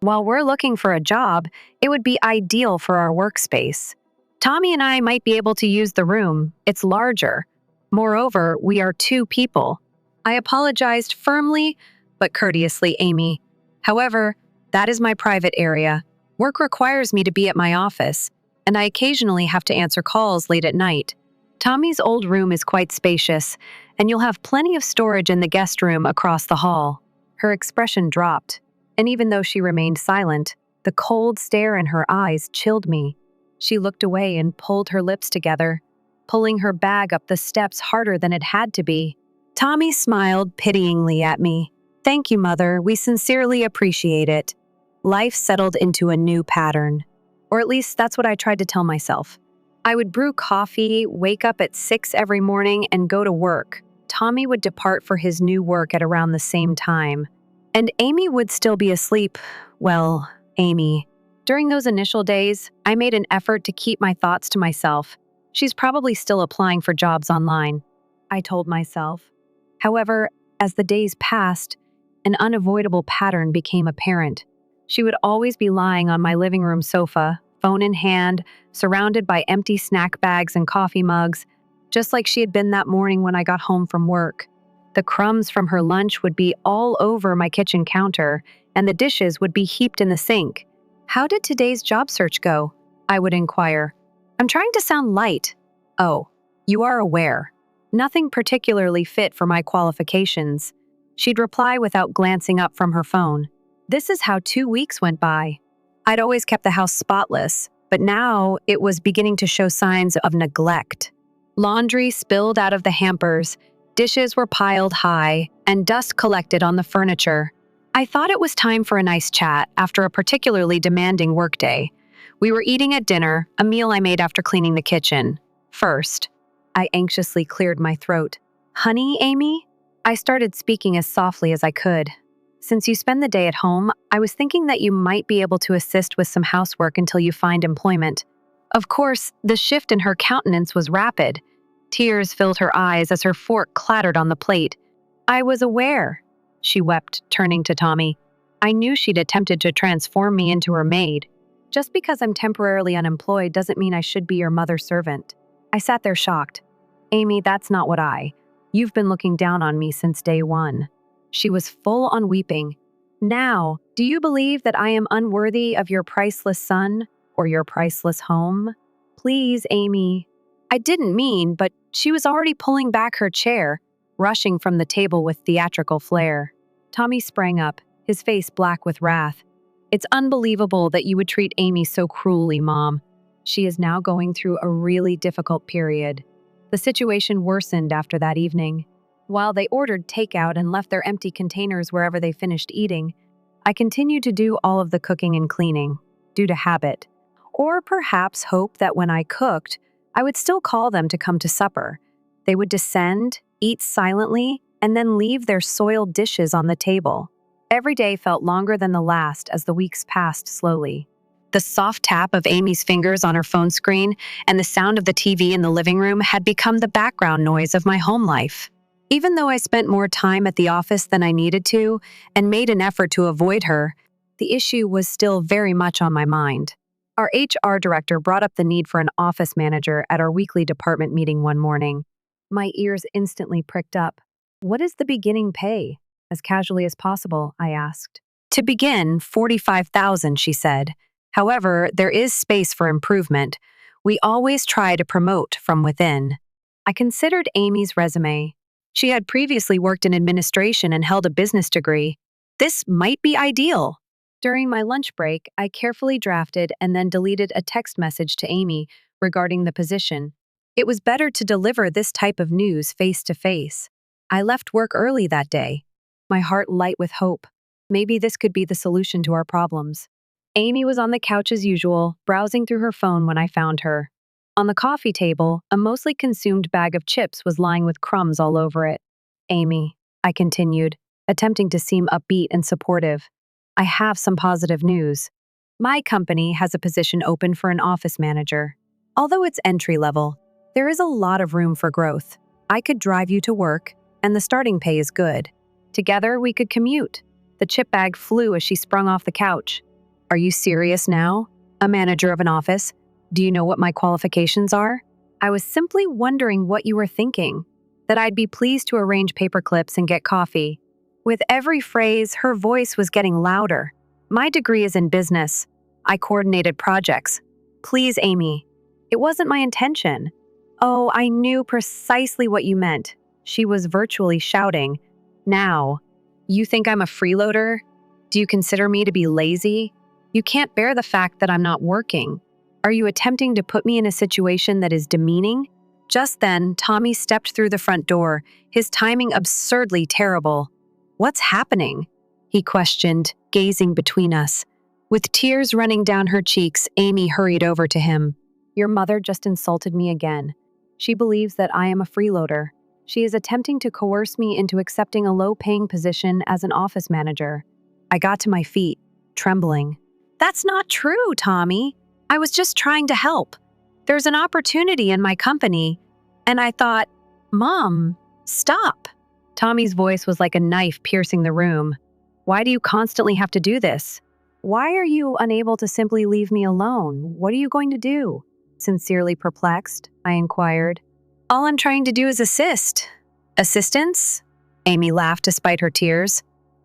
While we're looking for a job, it would be ideal for our workspace. Tommy and I might be able to use the room. It's larger. Moreover, we are 2 people." I apologized firmly but courteously, Amy. "However, that is my private area. Work requires me to be at my office, and I occasionally have to answer calls late at night. Tommy's old room is quite spacious, and you'll have plenty of storage in the guest room across the hall." Her expression dropped, and even though she remained silent, the cold stare in her eyes chilled me. She looked away and pulled her lips together, pulling her bag up the steps harder than it had to be. Tommy smiled pityingly at me. "Thank you, Mother. We sincerely appreciate it." Life settled into a new pattern. Or at least that's what I tried to tell myself. I would brew coffee, wake up at 6 every morning, and go to work. Tommy would depart for his new work at around the same time. And Amy would still be asleep. Well, Amy. During those initial days, I made an effort to keep my thoughts to myself. "She's probably still applying for jobs online," I told myself. However, as the days passed, an unavoidable pattern became apparent. She would always be lying on my living room sofa, phone in hand, surrounded by empty snack bags and coffee mugs, just like she had been that morning when I got home from work. The crumbs from her lunch would be all over my kitchen counter, and the dishes would be heaped in the sink. "How did today's job search go?" I would inquire. "I'm trying to sound light." "Oh, you are aware. Nothing particularly fit for my qualifications." She'd reply without glancing up from her phone. This is how 2 weeks went by. I'd always kept the house spotless, but now it was beginning to show signs of neglect. Laundry spilled out of the hampers, dishes were piled high, and dust collected on the furniture. I thought it was time for a nice chat after a particularly demanding workday. We were eating at dinner, a meal I made after cleaning the kitchen. First, I anxiously cleared my throat. "Honey, Amy?" I started speaking as softly as I could. "Since you spend the day at home, I was thinking that you might be able to assist with some housework until you find employment." Of course, the shift in her countenance was rapid. Tears filled her eyes as her fork clattered on the plate. "I was aware," she wept, turning to Tommy. "I knew she'd attempted to transform me into her maid. Just because I'm temporarily unemployed doesn't mean I should be your mother's servant." I sat there shocked. Amy, that's not what You've been looking down on me since day one. She was full on weeping. Now, do you believe that I am unworthy of your priceless son or your priceless home? Please, Amy. I didn't mean, but she was already pulling back her chair, rushing from the table with theatrical flair. Tommy sprang up, his face black with wrath. It's unbelievable that you would treat Amy so cruelly, Mom. She is now going through a really difficult period. The situation worsened after that evening. While they ordered takeout and left their empty containers wherever they finished eating, I continued to do all of the cooking and cleaning, due to habit. Or perhaps hope that when I cooked, I would still call them to come to supper. They would descend, eat silently, and then leave their soiled dishes on the table. Every day felt longer than the last as the weeks passed slowly. The soft tap of Amy's fingers on her phone screen and the sound of the TV in the living room had become the background noise of my home life. Even though I spent more time at the office than I needed to and made an effort to avoid her, the issue was still very much on my mind. Our HR director brought up the need for an office manager at our weekly department meeting one morning. My ears instantly pricked up. What is the beginning pay? As casually as possible, I asked. To begin, $45,000, she said. However, there is space for improvement. We always try to promote from within. I considered Amy's resume. She had previously worked in administration and held a business degree. This might be ideal. During my lunch break, I carefully drafted and then deleted a text message to Amy regarding the position. It was better to deliver this type of news face to face. I left work early that day, my heart light with hope. Maybe this could be the solution to our problems. Amy was on the couch as usual, browsing through her phone when I found her. On the coffee table, a mostly consumed bag of chips was lying with crumbs all over it. Amy, I continued, attempting to seem upbeat and supportive. I have some positive news. My company has a position open for an office manager. Although it's entry level, there is a lot of room for growth. I could drive you to work, and the starting pay is good. Together, we could commute. The chip bag flew as she sprung off the couch. Are you serious now? A manager of an office? Do you know what my qualifications are? I was simply wondering what you were thinking. That I'd be pleased to arrange paper clips and get coffee. With every phrase, her voice was getting louder. My degree is in business. I coordinated projects. Please, Amy. It wasn't my intention. Oh, I knew precisely what you meant. She was virtually shouting. Now, you think I'm a freeloader? Do you consider me to be lazy? You can't bear the fact that I'm not working. Are you attempting to put me in a situation that is demeaning? Just then, Tommy stepped through the front door, his timing absurdly terrible. What's happening? He questioned, gazing between us. With tears running down her cheeks, Amy hurried over to him. Your mother just insulted me again. She believes that I am a freeloader. She is attempting to coerce me into accepting a low-paying position as an office manager. I got to my feet, trembling. That's not true, Tommy. I was just trying to help. There's an opportunity in my company, and I thought, Mom, stop. Tommy's voice was like a knife piercing the room. Why do you constantly have to do this? Why are you unable to simply leave me alone? What are you going to do? Sincerely perplexed, I inquired. All I'm trying to do is assist. Assistance? Amy laughed despite her tears.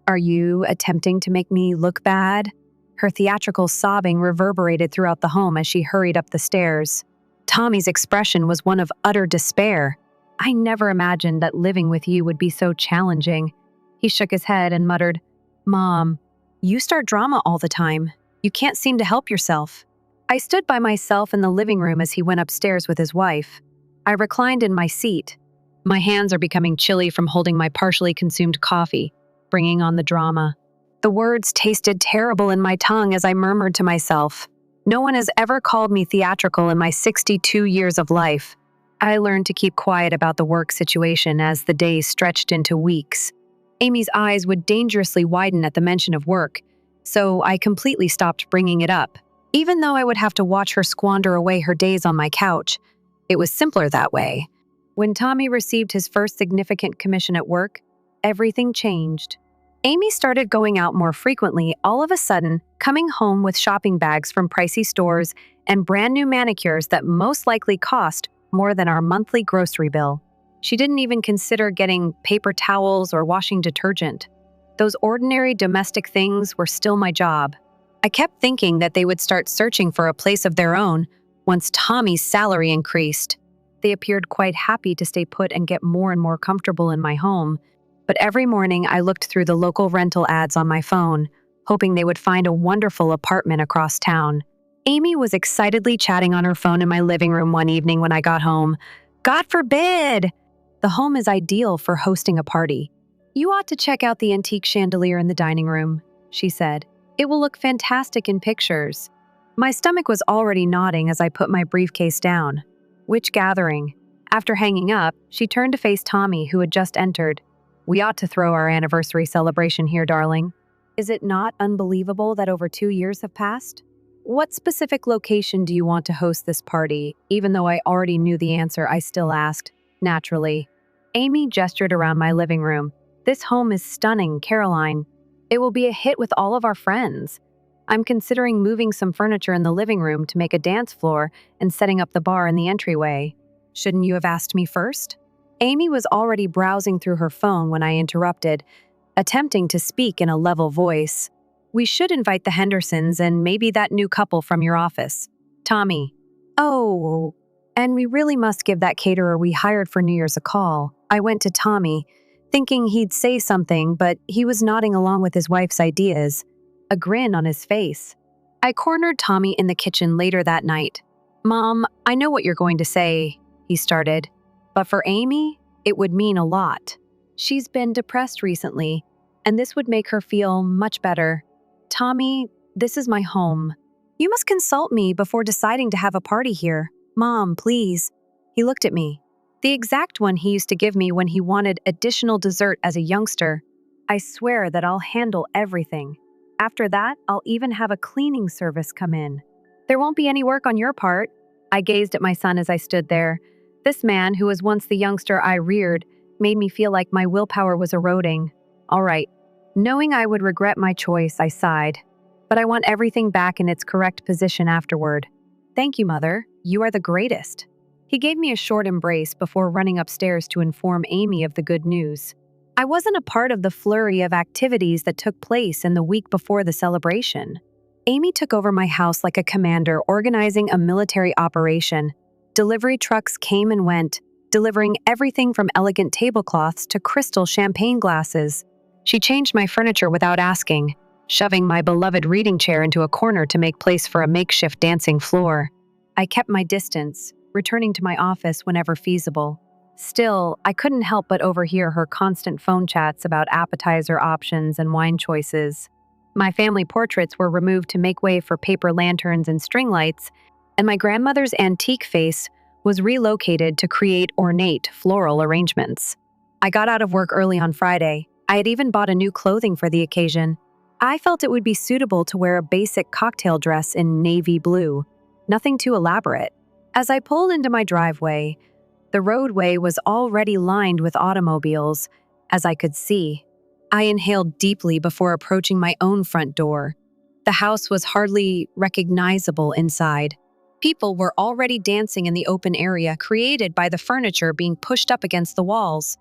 Are you attempting to make me look bad? Her theatrical sobbing reverberated throughout the home as she hurried up the stairs. Tommy's expression was one of utter despair. I never imagined that living with you would be so challenging. He shook his head and muttered, Mom, you start drama all the time. You can't seem to help yourself. I stood by myself in the living room as he went upstairs with his wife. I reclined in my seat. My hands are becoming chilly from holding my partially consumed coffee, bringing on the drama. The words tasted terrible in my tongue as I murmured to myself. No one has ever called me theatrical in my 62 years of life. I learned to keep quiet about the work situation as the days stretched into weeks. Amy's eyes would dangerously widen at the mention of work, so I completely stopped bringing it up. Even though I would have to watch her squander away her days on my couch, it was simpler that way. When Tommy received his first significant commission at work, everything changed. Amy started going out more frequently, all of a sudden coming home with shopping bags from pricey stores and brand new manicures that most likely cost more than our monthly grocery bill. She didn't even consider getting paper towels or washing detergent. Those ordinary domestic things were still my job. I kept thinking that they would start searching for a place of their own once Tommy's salary increased. They appeared quite happy to stay put and get more and more comfortable in my home, but every morning I looked through the local rental ads on my phone, hoping they would find a wonderful apartment across town. Amy was excitedly chatting on her phone in my living room one evening when I got home. God forbid! The home is ideal for hosting a party. You ought to check out the antique chandelier in the dining room, she said. It will look fantastic in pictures. My stomach was already nodding as I put my briefcase down. Which gathering? After hanging up, she turned to face Tommy, who had just entered. We ought to throw our anniversary celebration here, darling. Is it not unbelievable that over 2 years have passed? What specific location do you want to host this party? Even though I already knew the answer, I still asked, naturally. Amy gestured around my living room. This home is stunning, Caroline. It will be a hit with all of our friends. I'm considering moving some furniture in the living room to make a dance floor and setting up the bar in the entryway. Shouldn't you have asked me first? Amy was already browsing through her phone when I interrupted, attempting to speak in a level voice. We should invite the Hendersons and maybe that new couple from your office. Tommy. Oh, and we really must give that caterer we hired for New Year's a call. I went to Tommy, thinking he'd say something, but he was nodding along with his wife's ideas, a grin on his face. I cornered Tommy in the kitchen later that night. Mom, I know what you're going to say, he started, but for Amy, it would mean a lot. She's been depressed recently, and this would make her feel much better. Tommy, this is my home. You must consult me before deciding to have a party here. Mom, please. He looked at me. The exact one he used to give me when he wanted additional dessert as a youngster. I swear that I'll handle everything. After that, I'll even have a cleaning service come in. There won't be any work on your part. I gazed at my son as I stood there. This man, who was once the youngster I reared, made me feel like my willpower was eroding. All right. Knowing I would regret my choice, I sighed. But I want everything back in its correct position afterward. Thank you, Mother. You are the greatest. He gave me a short embrace before running upstairs to inform Amy of the good news. I wasn't a part of the flurry of activities that took place in the week before the celebration. Amy took over my house like a commander organizing a military operation. Delivery trucks came and went, delivering everything from elegant tablecloths to crystal champagne glasses. She changed my furniture without asking, shoving my beloved reading chair into a corner to make place for a makeshift dancing floor. I kept my distance, returning to my office whenever feasible. Still, I couldn't help but overhear her constant phone chats about appetizer options and wine choices. My family portraits were removed to make way for paper lanterns and string lights, and my grandmother's antique vase was relocated to create ornate floral arrangements. I got out of work early on Friday. I had even bought a new clothing for the occasion. I felt it would be suitable to wear a basic cocktail dress in navy blue, nothing too elaborate. As I pulled into my driveway, the roadway was already lined with automobiles, as I could see. I inhaled deeply before approaching my own front door. The house was hardly recognizable inside. People were already dancing in the open area created by the furniture being pushed up against the walls.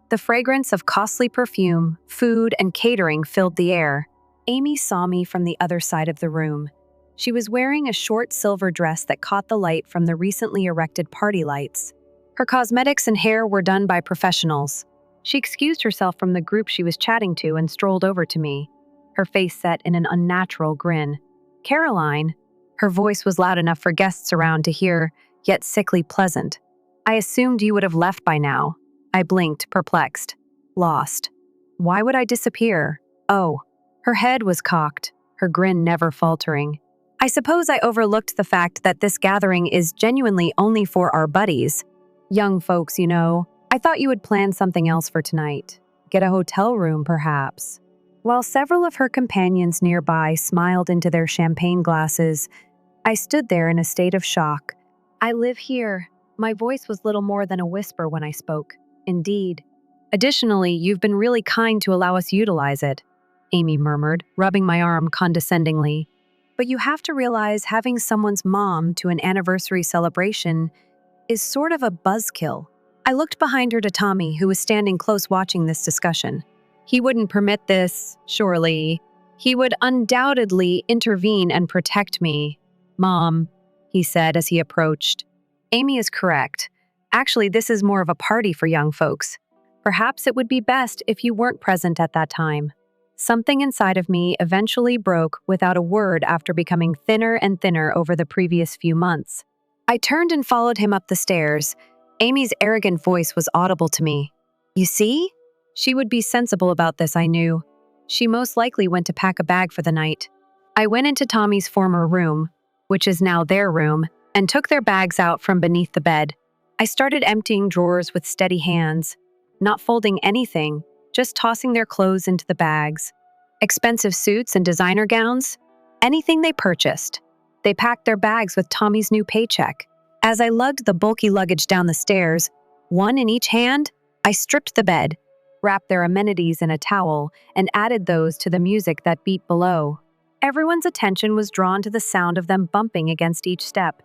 The fragrance of costly perfume, food, and catering filled the air. Amy saw me from the other side of the room. She was wearing a short silver dress that caught the light from the recently erected party lights. Her cosmetics and hair were done by professionals. She excused herself from the group she was chatting to and strolled over to me, her face set in an unnatural grin. Caroline. Her voice was loud enough for guests around to hear, yet sickly pleasant. I assumed you would have left by now. I blinked, perplexed. Lost. Why would I disappear? Oh. Her head was cocked, her grin never faltering. I suppose I overlooked the fact that this gathering is genuinely only for our buddies. Young folks, you know. I thought you would plan something else for tonight. Get a hotel room, perhaps. While several of her companions nearby smiled into their champagne glasses, I stood there in a state of shock. I live here. My voice was little more than a whisper when I spoke. Indeed. Additionally, you've been really kind to allow us utilize it, Amy murmured, rubbing my arm condescendingly. But you have to realize having someone's mom to an anniversary celebration is sort of a buzzkill. I looked behind her to Tommy, who was standing close watching this discussion. He wouldn't permit this, surely. He would undoubtedly intervene and protect me. Mom, he said as he approached. Amy is correct. Actually, this is more of a party for young folks. Perhaps it would be best if you weren't present at that time. Something inside of me eventually broke without a word after becoming thinner and thinner over the previous few months. I turned and followed him up the stairs. Amy's arrogant voice was audible to me. You see? She would be sensible about this, I knew. She most likely went to pack a bag for the night. I went into Tommy's former room, which is now their room, and took their bags out from beneath the bed. I started emptying drawers with steady hands, not folding anything, just tossing their clothes into the bags. Expensive suits and designer gowns, anything they purchased. They packed their bags with Tommy's new paycheck. As I lugged the bulky luggage down the stairs, one in each hand, I stripped the bed, wrapped their amenities in a towel, and added those to the music that beat below. Everyone's attention was drawn to the sound of them bumping against each step.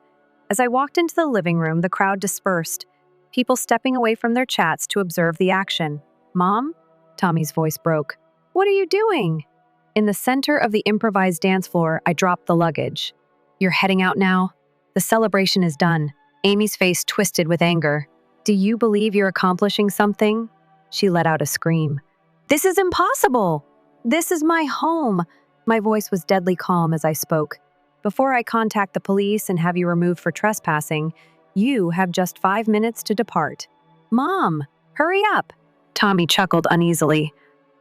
As I walked into the living room, the crowd dispersed, people stepping away from their chats to observe the action. Mom? Tommy's voice broke. What are you doing? In the center of the improvised dance floor, I dropped the luggage. You're heading out now? The celebration is done. Amy's face twisted with anger. Do you believe you're accomplishing something? She let out a scream. This is impossible! This is my home! My voice was deadly calm as I spoke. Before I contact the police and have you removed for trespassing, you have just 5 minutes to depart. Mom, hurry up! Tommy chuckled uneasily.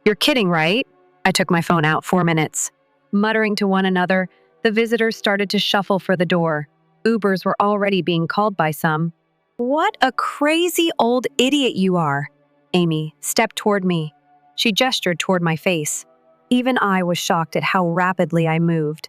You're kidding, right? I took my phone out 4 minutes. Muttering to one another, the visitors started to shuffle for the door. Ubers were already being called by some. What a crazy old idiot you are! Amy stepped toward me. She gestured toward my face. Even I was shocked at how rapidly I moved.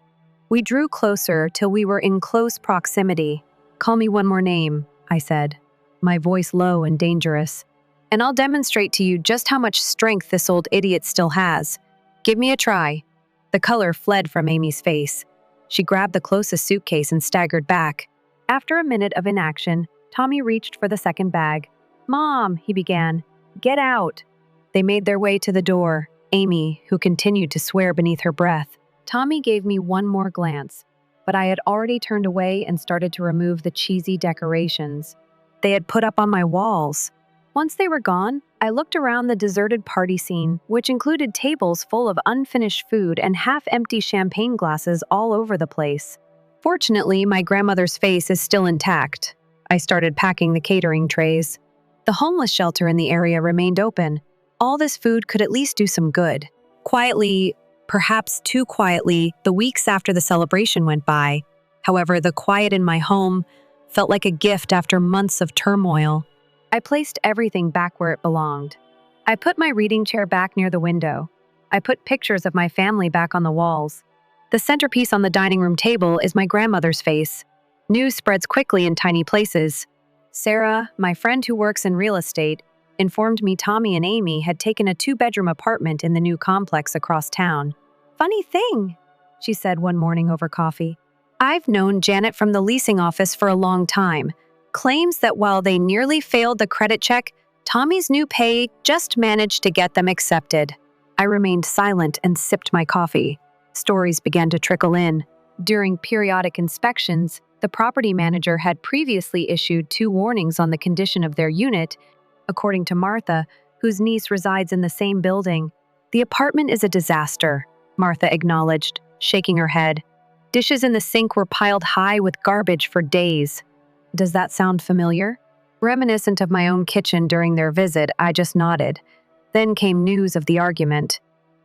We drew closer till we were in close proximity. Call me one more name, I said, my voice low and dangerous. And I'll demonstrate to you just how much strength this old idiot still has. Give me a try. The color fled from Amy's face. She grabbed the closest suitcase and staggered back. After a minute of inaction, Tommy reached for the second bag. Mom, he began. Get out. They made their way to the door. Amy, who continued to swear beneath her breath. Tommy gave me one more glance, but I had already turned away and started to remove the cheesy decorations they had put up on my walls. Once they were gone, I looked around the deserted party scene, which included tables full of unfinished food and half-empty champagne glasses all over the place. Fortunately, my grandmother's face is still intact. I started packing the catering trays. The homeless shelter in the area remained open. All this food could at least do some good. Quietly, perhaps too quietly, the weeks after the celebration went by. However, the quiet in my home felt like a gift after months of turmoil. I placed everything back where it belonged. I put my reading chair back near the window. I put pictures of my family back on the walls. The centerpiece on the dining room table is my grandmother's face. News spreads quickly in tiny places. Sarah, my friend who works in real estate, informed me Tommy and Amy had taken a 2-bedroom apartment in the new complex across town. Funny thing, she said one morning over coffee. I've known Janet from the leasing office for a long time. Claims that while they nearly failed the credit check, Tommy's new pay just managed to get them accepted. I remained silent and sipped my coffee. Stories began to trickle in. During periodic inspections, the property manager had previously issued 2 warnings on the condition of their unit. According to Martha, whose niece resides in the same building, the apartment is a disaster, Martha acknowledged, shaking her head. Dishes in the sink were piled high with garbage for days. Does that sound familiar? Reminiscent of my own kitchen during their visit, I just nodded. Then came news of the argument.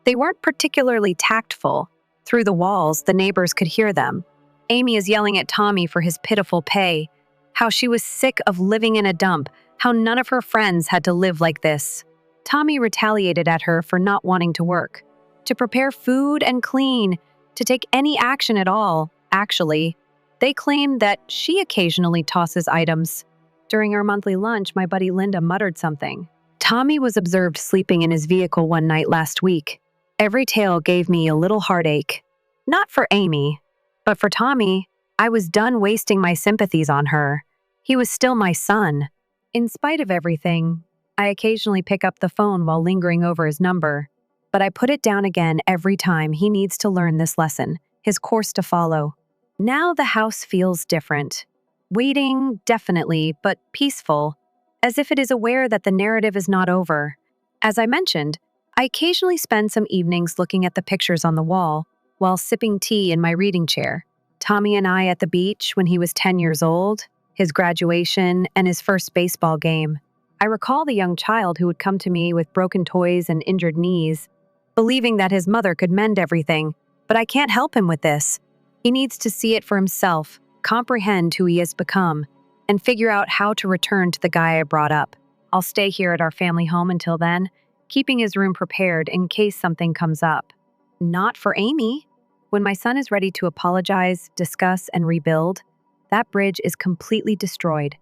They weren't particularly tactful. Through the walls, the neighbors could hear them. Amy is yelling at Tommy for his pitiful pay, how she was sick of living in a dump, how none of her friends had to live like this. Tommy retaliated at her for not wanting to work, to prepare food and clean, to take any action at all, actually. They claimed that she occasionally tosses items. During our monthly lunch, my buddy Linda muttered something. Tommy was observed sleeping in his vehicle one night last week. Every tale gave me a little heartache. Not for Amy, but for Tommy. I was done wasting my sympathies on her. He was still my son. In spite of everything, I occasionally pick up the phone while lingering over his number, but I put it down again every time. He needs to learn this lesson, his course to follow. Now the house feels different. Waiting, definitely, but peaceful, as if it is aware that the narrative is not over. As I mentioned, I occasionally spend some evenings looking at the pictures on the wall while sipping tea in my reading chair. Tommy and I at the beach when he was 10 years old, his graduation, and his first baseball game. I recall the young child who would come to me with broken toys and injured knees, believing that his mother could mend everything, but I can't help him with this. He needs to see it for himself, comprehend who he has become, and figure out how to return to the guy I brought up. I'll stay here at our family home until then, keeping his room prepared in case something comes up. Not for Amy. When my son is ready to apologize, discuss, and rebuild, that bridge is completely destroyed.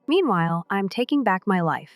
Meanwhile, I'm taking back my life.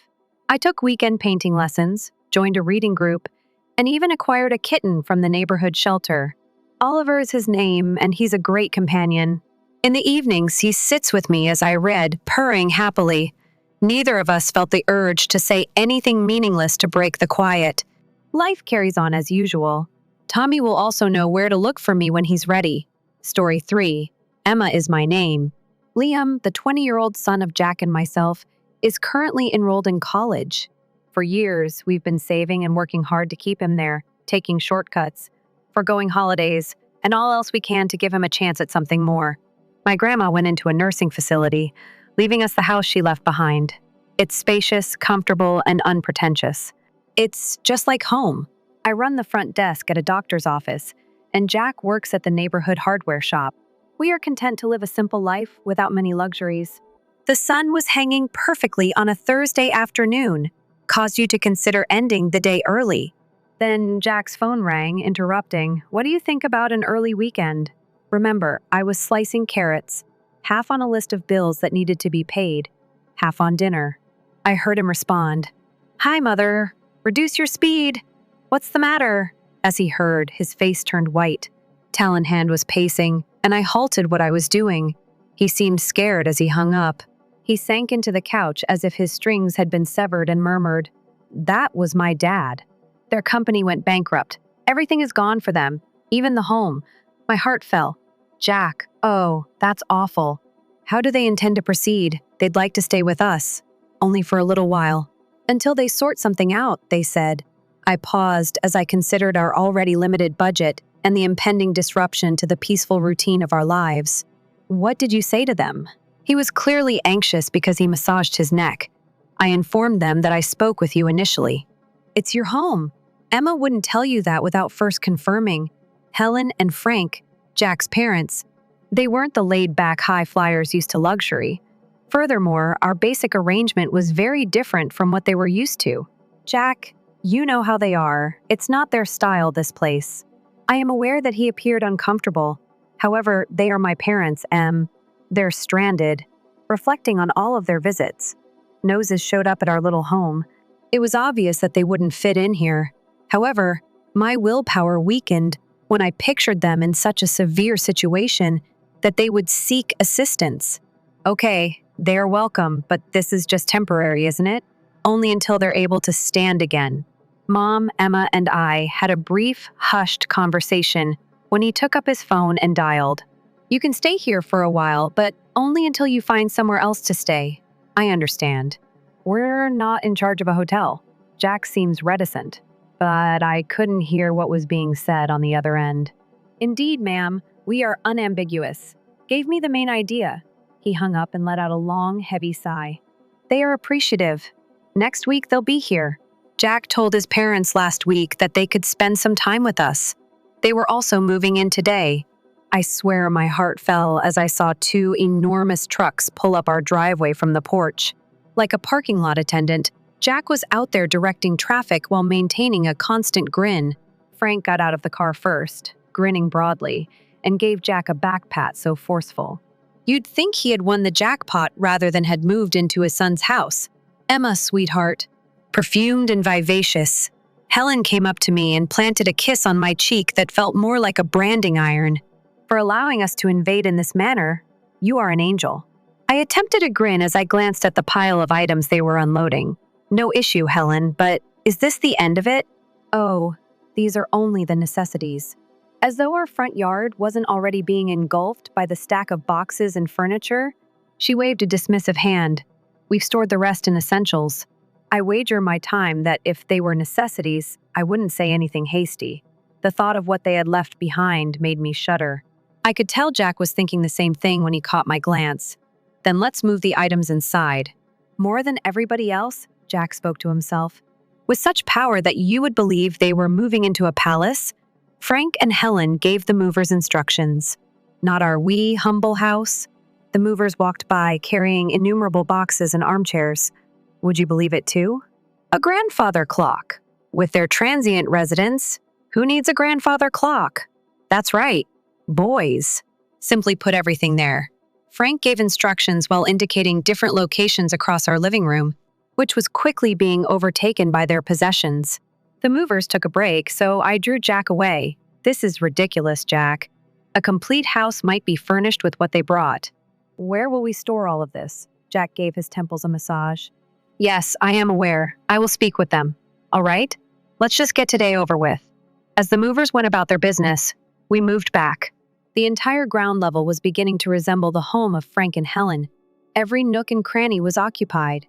I took weekend painting lessons, joined a reading group, and even acquired a kitten from the neighborhood shelter. Oliver is his name, and he's a great companion. In the evenings, he sits with me as I read, purring happily. Neither of us felt the urge to say anything meaningless to break the quiet. Life carries on as usual. Tommy will also know where to look for me when he's ready. Story 3. Emma is my name. Liam, the 20-year-old son of Jack and myself, is currently enrolled in college. For years, we've been saving and working hard to keep him there, taking shortcuts, forgoing holidays, and all else we can to give him a chance at something more. My grandma went into a nursing facility, leaving us the house she left behind. It's spacious, comfortable, and unpretentious. It's just like home. I run the front desk at a doctor's office, and Jack works at the neighborhood hardware shop. We are content to live a simple life without many luxuries. The sun was hanging perfectly on a Thursday afternoon, caused you to consider ending the day early. Then Jack's phone rang, interrupting, "What do you think about an early weekend?" Remember, I was slicing carrots, half on a list of bills that needed to be paid, half on dinner. I heard him respond, "Hi, Mother. Reduce your speed. What's the matter?" As he heard, his face turned white. Towel in hand was pacing, and I halted what I was doing. He seemed scared as he hung up. He sank into the couch as if his strings had been severed and murmured, "That was my dad. Their company went bankrupt. Everything is gone for them, even the home." My heart fell. Jack, oh, that's awful. How do they intend to proceed? They'd like to stay with us. Only for a little while. Until they sort something out, they said. I paused as I considered our already limited budget and the impending disruption to the peaceful routine of our lives. What did you say to them? He was clearly anxious because he massaged his neck. I informed them that I spoke with you initially. It's your home. Emma wouldn't tell you that without first confirming. Helen and Frank, Jack's parents, they weren't the laid-back high flyers used to luxury. Furthermore, our basic arrangement was very different from what they were used to. Jack, you know how they are. It's not their style, this place. I am aware that he appeared uncomfortable. However, they are my parents, Em. They're stranded, reflecting on all of their visits. Noses showed up at our little home. It was obvious that they wouldn't fit in here. However, my willpower weakened when I pictured them in such a severe situation that they would seek assistance. Okay, they're welcome, but this is just temporary, isn't it? Only until they're able to stand again. Mom, Emma, and I had a brief, hushed conversation when he took up his phone and dialed. You can stay here for a while, but only until you find somewhere else to stay. I understand. We're not in charge of a hotel. Jack seems reticent, but I couldn't hear what was being said on the other end. Indeed, ma'am, we are unambiguous. Gave me the main idea. He hung up and let out a long, heavy sigh. They are appreciative. Next week they'll be here. Jack told his parents last week that they could spend some time with us. They were also moving in today. I swear my heart fell as I saw two enormous trucks pull up our driveway from the porch. Like a parking lot attendant, Jack was out there directing traffic while maintaining a constant grin. Frank got out of the car first, grinning broadly, and gave Jack a back pat so forceful. You'd think he had won the jackpot rather than had moved into his son's house. Emma, sweetheart. Perfumed and vivacious. Helen came up to me and planted a kiss on my cheek that felt more like a branding iron. For allowing us to invade in this manner, you are an angel. I attempted a grin as I glanced at the pile of items they were unloading. No issue, Helen, but is this the end of it? Oh, these are only the necessities. As though our front yard wasn't already being engulfed by the stack of boxes and furniture, she waved a dismissive hand. We've stored the rest in essentials. I wager my time that if they were necessities, I wouldn't say anything hasty. The thought of what they had left behind made me shudder. I could tell Jack was thinking the same thing when he caught my glance. Then let's move the items inside. More than everybody else, Jack spoke to himself. With such power that you would believe they were moving into a palace, Frank and Helen gave the movers instructions. Not our wee, humble house. The movers walked by carrying innumerable boxes and armchairs. Would you believe it too? A grandfather clock. With their transient residence, who needs a grandfather clock? That's right, boys. Simply put everything there. Frank gave instructions while indicating different locations across our living room, which was quickly being overtaken by their possessions. The movers took a break, so I drew Jack away. This is ridiculous, Jack. A complete house might be furnished with what they brought. Where will we store all of this? Jack gave his temples a massage. Yes, I am aware. I will speak with them. All right? Let's just get today over with. As the movers went about their business, we moved back. The entire ground level was beginning to resemble the home of Frank and Helen. Every nook and cranny was occupied.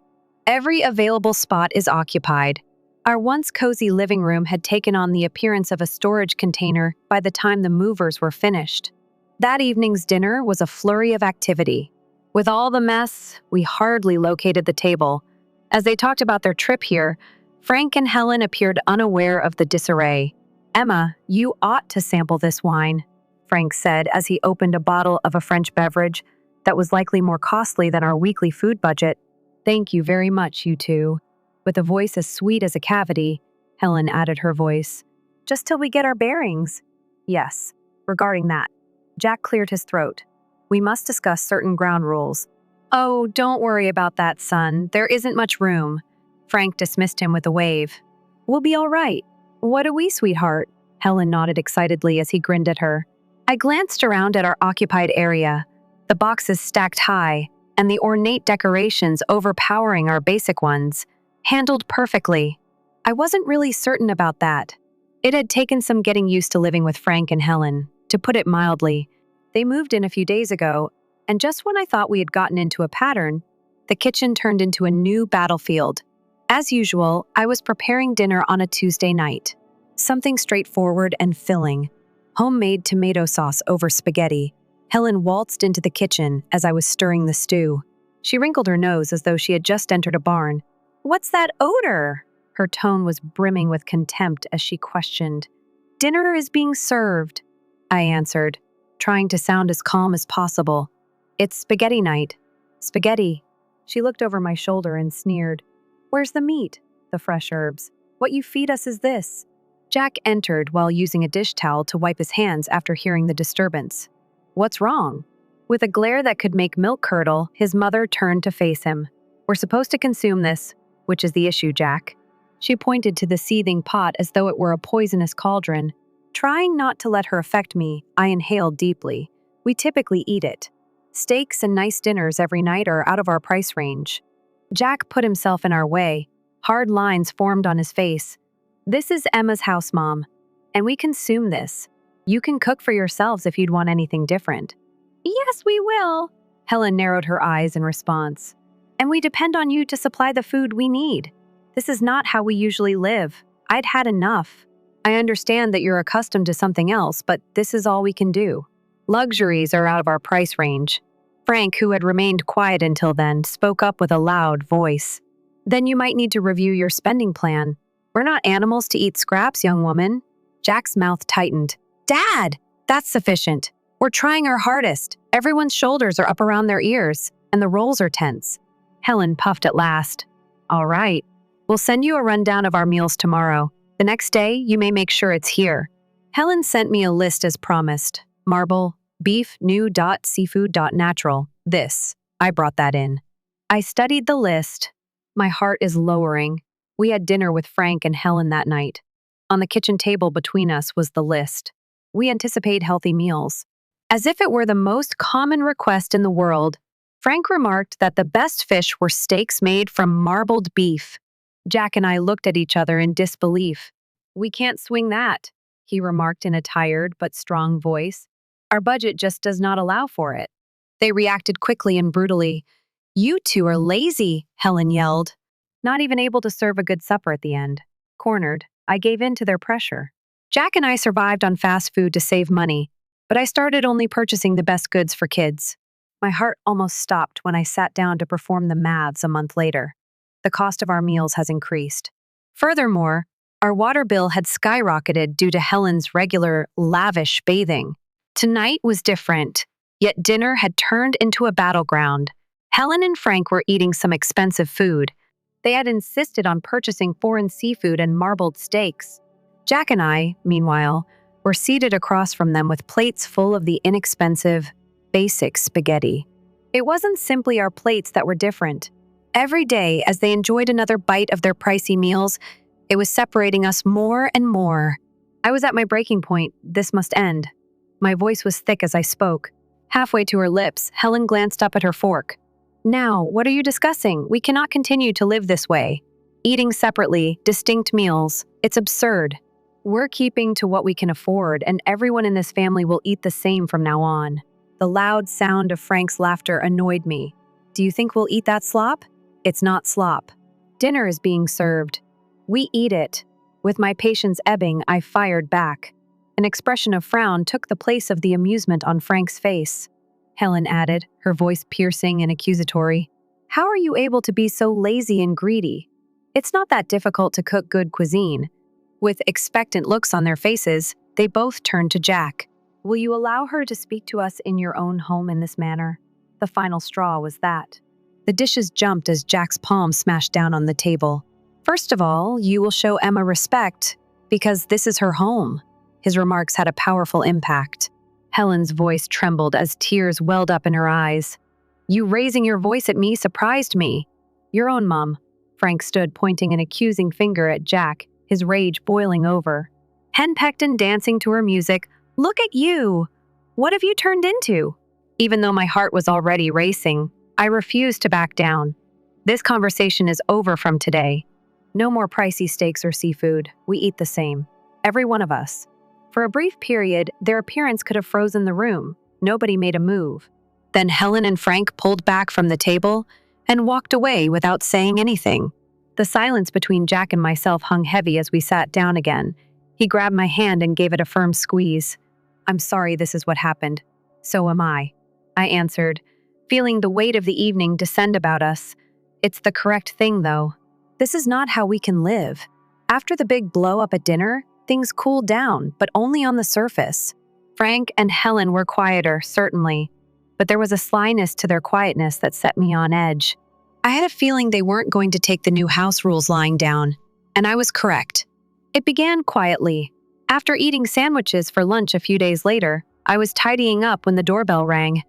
Every available spot is occupied. Our once cozy living room had taken on the appearance of a storage container by the time the movers were finished. That evening's dinner was a flurry of activity. With all the mess, we hardly located the table. As they talked about their trip here, Frank and Helen appeared unaware of the disarray. Emma, you ought to sample this wine, Frank said as he opened a bottle of a French beverage that was likely more costly than our weekly food budget. Thank you very much, you two. With a voice as sweet as a cavity, Helen added her voice. Just till we get our bearings. Yes, regarding that. Jack cleared his throat. We must discuss certain ground rules. Oh, don't worry about that, son. There isn't much room. Frank dismissed him with a wave. We'll be all right. What are we, sweetheart? Helen nodded excitedly as he grinned at her. I glanced around at our occupied area, the boxes stacked high, and the ornate decorations overpowering our basic ones, handled perfectly. I wasn't really certain about that. It had taken some getting used to living with Frank and Helen, to put it mildly. They moved in a few days ago, and just when I thought we had gotten into a pattern, the kitchen turned into a new battlefield. As usual, I was preparing dinner on a Tuesday night. Something straightforward and filling. Homemade tomato sauce over spaghetti. Helen waltzed into the kitchen as I was stirring the stew. She wrinkled her nose as though she had just entered a barn. What's that odor? Her tone was brimming with contempt as she questioned. Dinner is being served, I answered, trying to sound as calm as possible. It's spaghetti night. Spaghetti. She looked over my shoulder and sneered. Where's the meat? The fresh herbs. What you feed us is this. Jack entered while using a dish towel to wipe his hands after hearing the disturbance. What's wrong? With a glare that could make milk curdle, his mother turned to face him. We're supposed to consume this, which is the issue, Jack. She pointed to the seething pot as though it were a poisonous cauldron. Trying not to let her affect me, I inhaled deeply. We typically eat it. Steaks and nice dinners every night are out of our price range. Jack put himself in our way. Hard lines formed on his face. This is Emma's house, Mom, and we consume this. You can cook for yourselves if you'd want anything different. Yes, we will. Helen narrowed her eyes in response. And we depend on you to supply the food we need. This is not how we usually live. I'd had enough. I understand that you're accustomed to something else, but this is all we can do. Luxuries are out of our price range. Frank, who had remained quiet until then, spoke up with a loud voice. Then you might need to review your spending plan. We're not animals to eat scraps, young woman. Jack's mouth tightened. Dad, that's sufficient. We're trying our hardest. Everyone's shoulders are up around their ears, and the roles are tense. Helen puffed at last. All right. We'll send you a rundown of our meals tomorrow. The next day, you may make sure it's here. Helen sent me a list as promised. Marble, beef, new.seafood.natural. This. I brought that in. I studied the list. My heart is lowering. We had dinner with Frank and Helen that night. On the kitchen table between us was the list. We anticipate healthy meals. As if it were the most common request in the world, Frank remarked that the best fish were steaks made from marbled beef. Jack and I looked at each other in disbelief. "We can't swing that," he remarked in a tired but strong voice. "Our budget just does not allow for it." They reacted quickly and brutally. "You two are lazy," Helen yelled. Not even able to serve a good supper at the end. Cornered, I gave in to their pressure. Jack and I survived on fast food to save money, but I started only purchasing the best goods for kids. My heart almost stopped when I sat down to perform the maths a month later. The cost of our meals has increased. Furthermore, our water bill had skyrocketed due to Helen's regular, lavish bathing. Tonight was different, yet dinner had turned into a battleground. Helen and Frank were eating some expensive food. They had insisted on purchasing foreign seafood and marbled steaks. Jack and I, meanwhile, were seated across from them with plates full of the inexpensive, basic spaghetti. It wasn't simply our plates that were different. Every day, as they enjoyed another bite of their pricey meals, it was separating us more and more. I was at my breaking point. This must end. My voice was thick as I spoke. Halfway to her lips, Helen glanced up at her fork. "Now, what are you discussing? We cannot continue to live this way. Eating separately, distinct meals. It's absurd. We're keeping to what we can afford, and everyone in this family will eat the same from now on." The loud sound of Frank's laughter annoyed me. "Do you think we'll eat that slop? It's not slop. Dinner is being served. We eat it." With my patience ebbing, I fired back. An expression of frown took the place of the amusement on Frank's face. Helen added, her voice piercing and accusatory. "How are you able to be so lazy and greedy? It's not that difficult to cook good cuisine." With expectant looks on their faces, they both turned to Jack. "Will you allow her to speak to us in your own home in this manner?" The final straw was that. The dishes jumped as Jack's palm smashed down on the table. "First of all, you will show Emma respect, because this is her home." His remarks had a powerful impact. Helen's voice trembled as tears welled up in her eyes. "You raising your voice at me surprised me." "Your own mum." Frank stood pointing an accusing finger at Jack, his rage boiling over. Henpecked and dancing to her music. "Look at you! What have you turned into?" Even though my heart was already racing, I refused to back down. "This conversation is over from today. No more pricey steaks or seafood. We eat the same. Every one of us." For a brief period, their appearance could have frozen the room. Nobody made a move. Then Helen and Frank pulled back from the table and walked away without saying anything. The silence between Jack and myself hung heavy as we sat down again. He grabbed my hand and gave it a firm squeeze. "I'm sorry this is what happened." "So am I answered, feeling the weight of the evening descend about us. "It's the correct thing, though. This is not how we can live." After the big blow-up at dinner, things cooled down, but only on the surface. Frank and Helen were quieter, certainly, but there was a slyness to their quietness that set me on edge. I had a feeling they weren't going to take the new house rules lying down, and I was correct. It began quietly. After eating sandwiches for lunch a few days later, I was tidying up when the doorbell rang.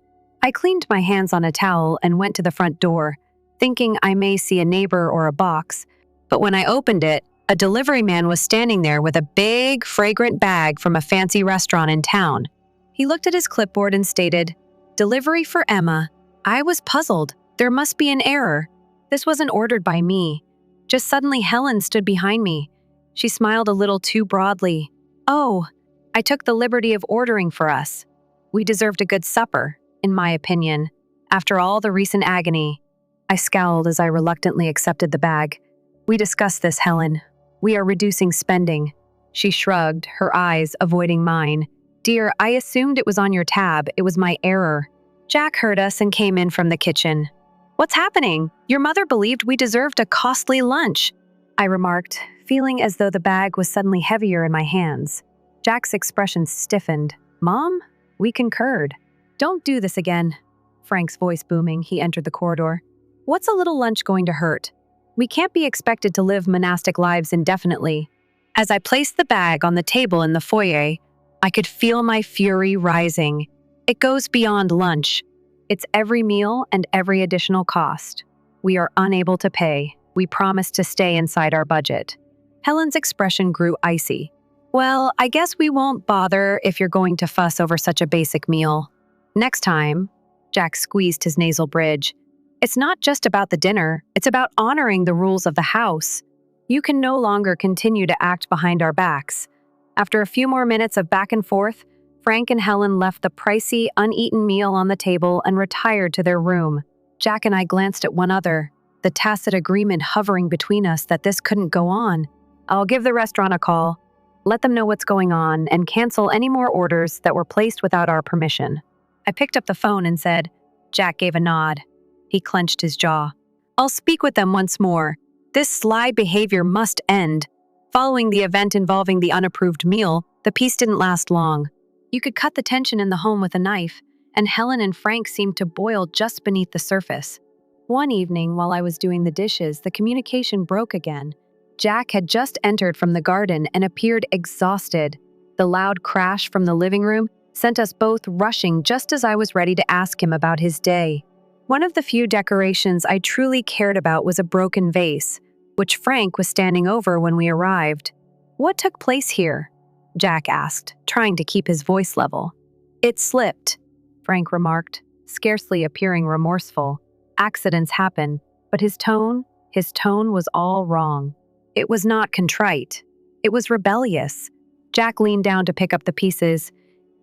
I cleaned my hands on a towel and went to the front door, thinking I may see a neighbor or a box, but when I opened it, a delivery man was standing there with a big, fragrant bag from a fancy restaurant in town. He looked at his clipboard and stated, "Delivery for Emma." I was puzzled. There must be an error. This wasn't ordered by me. Just suddenly Helen stood behind me. She smiled a little too broadly. "Oh, I took the liberty of ordering for us. We deserved a good supper, in my opinion, after all the recent agony." I scowled as I reluctantly accepted the bag. "We discussed this, Helen. We are reducing spending." She shrugged, her eyes avoiding mine. "Dear, I assumed it was on your tab. It was my error." Jack heard us and came in from the kitchen. "What's happening? Your mother believed we deserved a costly lunch," I remarked, feeling as though the bag was suddenly heavier in my hands. Jack's expression stiffened. "Mom?" We concurred. "Don't do this again." Frank's voice booming, he entered the corridor. "What's a little lunch going to hurt? We can't be expected to live monastic lives indefinitely." As I placed the bag on the table in the foyer, I could feel my fury rising. It goes beyond lunch. It's every meal and every additional cost. We are unable to pay. We promise to stay inside our budget. Helen's expression grew icy. "Well, I guess we won't bother if you're going to fuss over such a basic meal. Next time, Jack squeezed his nasal bridge. It's not just about the dinner, it's about honoring the rules of the house. You can no longer continue to act behind our backs. After a few more minutes of back and forth, Frank and Helen left the pricey, uneaten meal on the table and retired to their room. Jack and I glanced at one another, the tacit agreement hovering between us that this couldn't go on. I'll give the restaurant a call, let them know what's going on, and cancel any more orders that were placed without our permission. I picked up the phone and said. Jack gave a nod. He clenched his jaw. I'll speak with them once more. This sly behavior must end. Following the event involving the unapproved meal, the peace didn't last long. You could cut the tension in the home with a knife, and Helen and Frank seemed to boil just beneath the surface. One evening, while I was doing the dishes, the communication broke again. Jack had just entered from the garden and appeared exhausted. The loud crash from the living room sent us both rushing just as I was ready to ask him about his day. One of the few decorations I truly cared about was a broken vase, which Frank was standing over when we arrived. What took place here? Jack asked, trying to keep his voice level. It slipped, Frank remarked, scarcely appearing remorseful. Accidents happen, but his tone was all wrong. It was not contrite. It was rebellious. Jack leaned down to pick up the pieces,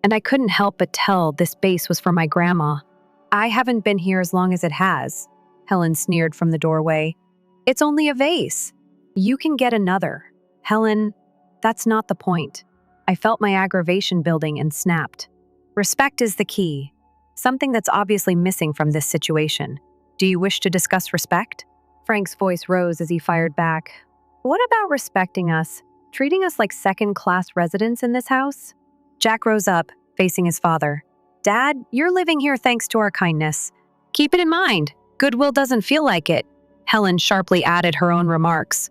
and I couldn't help but tell this vase was for my grandma. I haven't been here as long as it has, Helen sneered from the doorway. It's only a vase. You can get another. Helen, that's not the point. I felt my aggravation building and snapped. Respect is the key. Something that's obviously missing from this situation. Do you wish to discuss respect? Frank's voice rose as he fired back. What about respecting us? Treating us like second-class residents in this house? Jack rose up, facing his father. Dad, you're living here thanks to our kindness. Keep it in mind. Goodwill doesn't feel like it. Helen sharply added her own remarks.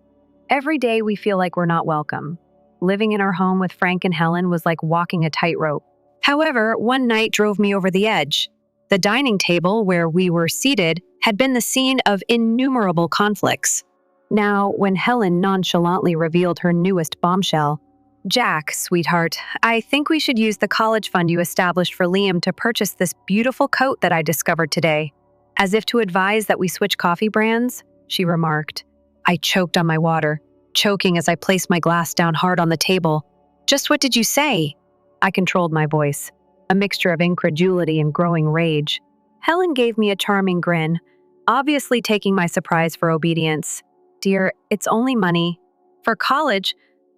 Every day we feel like we're not welcome. Living in our home with Frank and Helen was like walking a tightrope. However, one night drove me over the edge. The dining table where we were seated had been the scene of innumerable conflicts. Now, when Helen nonchalantly revealed her newest bombshell, Jack, sweetheart, I think we should use the college fund you established for Liam to purchase this beautiful coat that I discovered today. As if to advise that we switch coffee brands, she remarked. I choked on my water, choking as I placed my glass down hard on the table. Just what did you say? I controlled my voice, a mixture of incredulity and growing rage. Helen gave me a charming grin, obviously taking my surprise for obedience. Dear, it's only money. For college,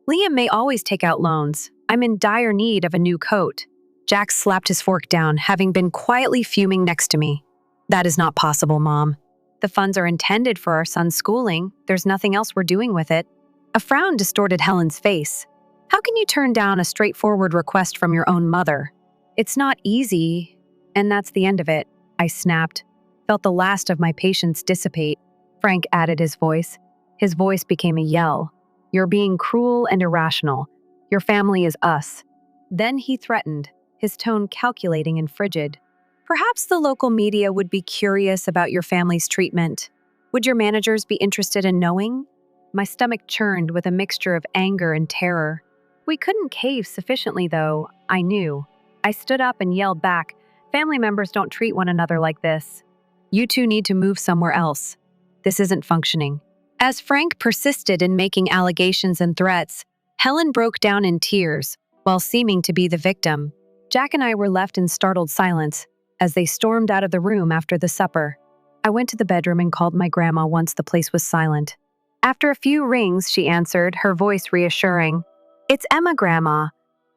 Liam may always take out loans. I'm in dire need of a new coat. Jack slapped his fork down, having been quietly fuming next to me. That is not possible, Mom. The funds are intended for our son's schooling. There's nothing else we're doing with it. A frown distorted Helen's face. How can you turn down a straightforward request from your own mother? It's not easy, and that's the end of it, I snapped. Felt the last of my patience dissipate. Frank added his voice. His voice became a yell. You're being cruel and irrational. Your family is us. Then he threatened, his tone calculating and frigid. Perhaps the local media would be curious about your family's treatment. Would your managers be interested in knowing? My stomach churned with a mixture of anger and terror. We couldn't cave sufficiently, though, I knew. I stood up and yelled back, family members don't treat one another like this. You two need to move somewhere else. This isn't functioning. As Frank persisted in making allegations and threats, Helen broke down in tears, while seeming to be the victim. Jack and I were left in startled silence as they stormed out of the room after the supper. I went to the bedroom and called my grandma once the place was silent. After a few rings, she answered, her voice reassuring. It's Emma, Grandma.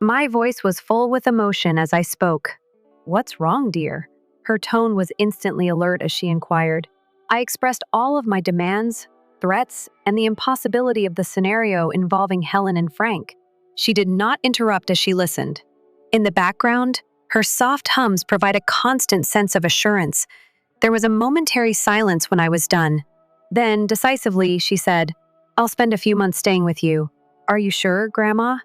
My voice was full with emotion as I spoke. What's wrong, dear? Her tone was instantly alert as she inquired. I expressed all of my demands, threats, and the impossibility of the scenario involving Helen and Frank. She did not interrupt as she listened. In the background, her soft hums provide a constant sense of assurance. There was a momentary silence when I was done. Then, decisively, she said, I'll spend a few months staying with you. Are you sure, Grandma?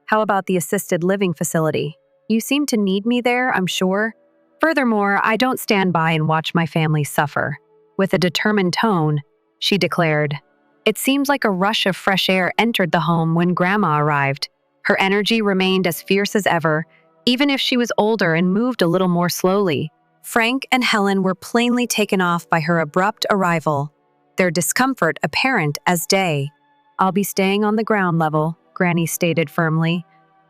How about the assisted living facility? You seem to need me there, I'm sure. Furthermore, I don't stand by and watch my family suffer. With a determined tone, she declared. It seems like a rush of fresh air entered the home when Grandma arrived. Her energy remained as fierce as ever, even if she was older and moved a little more slowly. Frank and Helen were plainly taken off by her abrupt arrival, their discomfort apparent as day. "I'll be staying on the ground level," Granny stated firmly.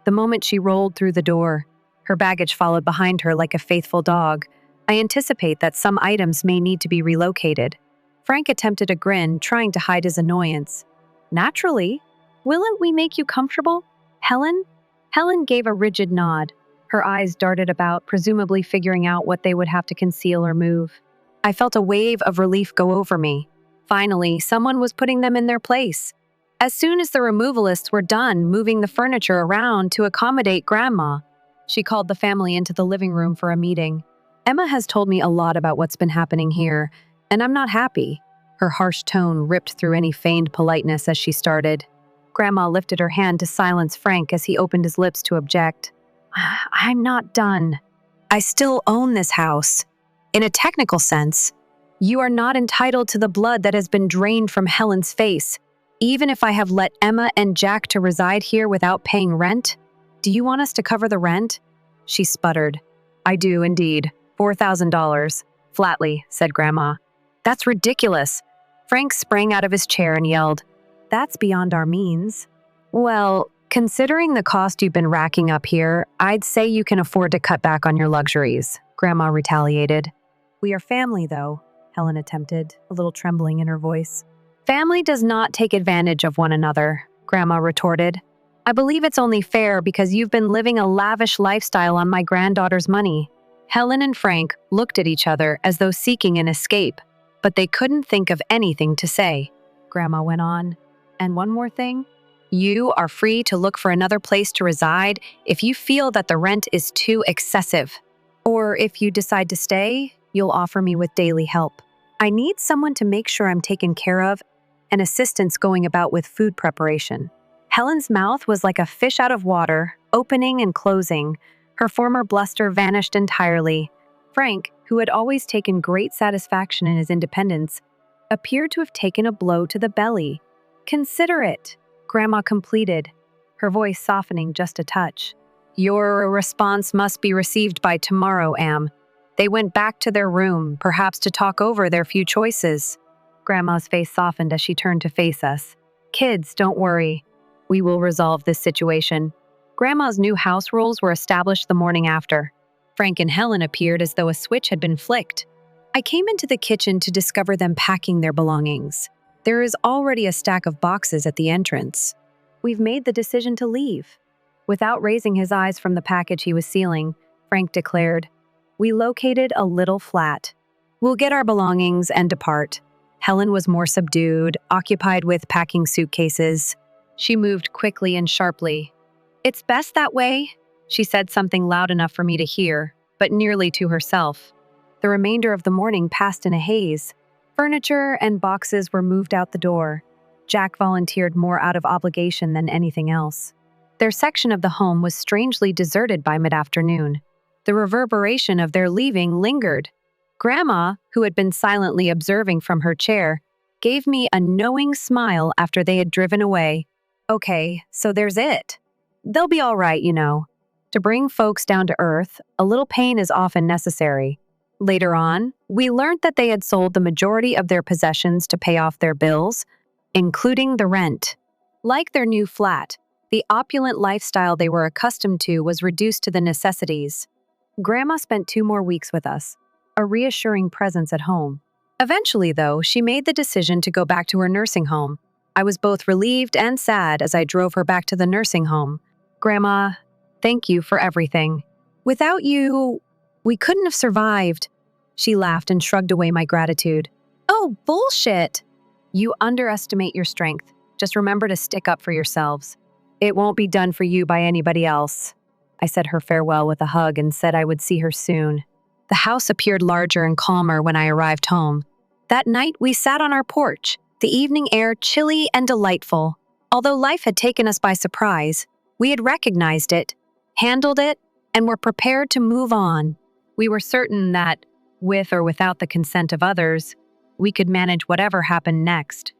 The moment she rolled through the door, her baggage followed behind her like a faithful dog. "I anticipate that some items may need to be relocated." Frank attempted a grin, trying to hide his annoyance. "Naturally. Willn't we make you comfortable, Helen?" Helen gave a rigid nod. Her eyes darted about, presumably figuring out what they would have to conceal or move. I felt a wave of relief go over me. Finally, someone was putting them in their place. As soon as the removalists were done moving the furniture around to accommodate Grandma, she called the family into the living room for a meeting. "Emma has told me a lot about what's been happening here, and I'm not happy." Her harsh tone ripped through any feigned politeness as she started. Grandma lifted her hand to silence Frank as he opened his lips to object. "I'm not done. I still own this house. In a technical sense, you are not entitled to the blood that has been drained from Helen's face, even if I have let Emma and Jack to reside here without paying rent. Do you want us to cover the rent?" She sputtered. "I do indeed. $4,000. Flatly," said Grandma. "That's ridiculous." Frank sprang out of his chair and yelled, "That's beyond our means." "Well, considering the cost you've been racking up here, I'd say you can afford to cut back on your luxuries," Grandma retaliated. "We are family, though," Helen attempted, a little trembling in her voice. "Family does not take advantage of one another," Grandma retorted. "I believe it's only fair because you've been living a lavish lifestyle on my granddaughter's money." Helen and Frank looked at each other as though seeking an escape, but they couldn't think of anything to say. Grandma went on, "And one more thing. You are free to look for another place to reside if you feel that the rent is too excessive. Or if you decide to stay, you'll offer me with daily help. I need someone to make sure I'm taken care of and assistance going about with food preparation." Helen's mouth was like a fish out of water, opening and closing. Her former bluster vanished entirely. Frank, who had always taken great satisfaction in his independence, appeared to have taken a blow to the belly. "Consider it," Grandma completed, her voice softening just a touch. "Your response must be received by tomorrow, Am." They went back to their room, perhaps to talk over their few choices. Grandma's face softened as she turned to face us. "Kids, don't worry. We will resolve this situation." Grandma's new house rules were established the morning after. Frank and Helen appeared as though a switch had been flicked. I came into the kitchen to discover them packing their belongings. There is already a stack of boxes at the entrance. "We've made the decision to leave." Without raising his eyes from the package he was sealing, Frank declared, "We located a little flat. We'll get our belongings and depart." Helen was more subdued, occupied with packing suitcases. She moved quickly and sharply. "It's best that way," she said, something loud enough for me to hear, but nearly to herself. The remainder of the morning passed in a haze. Furniture and boxes were moved out the door. Jack volunteered more out of obligation than anything else. Their section of the home was strangely deserted by mid-afternoon. The reverberation of their leaving lingered. Grandma, who had been silently observing from her chair, gave me a knowing smile after they had driven away. "Okay, so there's it. They'll be all right, you know. To bring folks down to earth, a little pain is often necessary." Later on, we learned that they had sold the majority of their possessions to pay off their bills, including the rent. Like their new flat, the opulent lifestyle they were accustomed to was reduced to the necessities. Grandma spent 2 more weeks with us, a reassuring presence at home. Eventually, though, she made the decision to go back to her nursing home. I was both relieved and sad as I drove her back to the nursing home. "Grandma, thank you for everything. Without you, we couldn't have survived." She laughed and shrugged away my gratitude. "Oh, bullshit! You underestimate your strength. Just remember to stick up for yourselves. It won't be done for you by anybody else." I said her farewell with a hug and said I would see her soon. The house appeared larger and calmer when I arrived home. That night, we sat on our porch, the evening air chilly and delightful. Although life had taken us by surprise, we had recognized it, handled it, and were prepared to move on. We were certain that, with or without the consent of others, we could manage whatever happened next.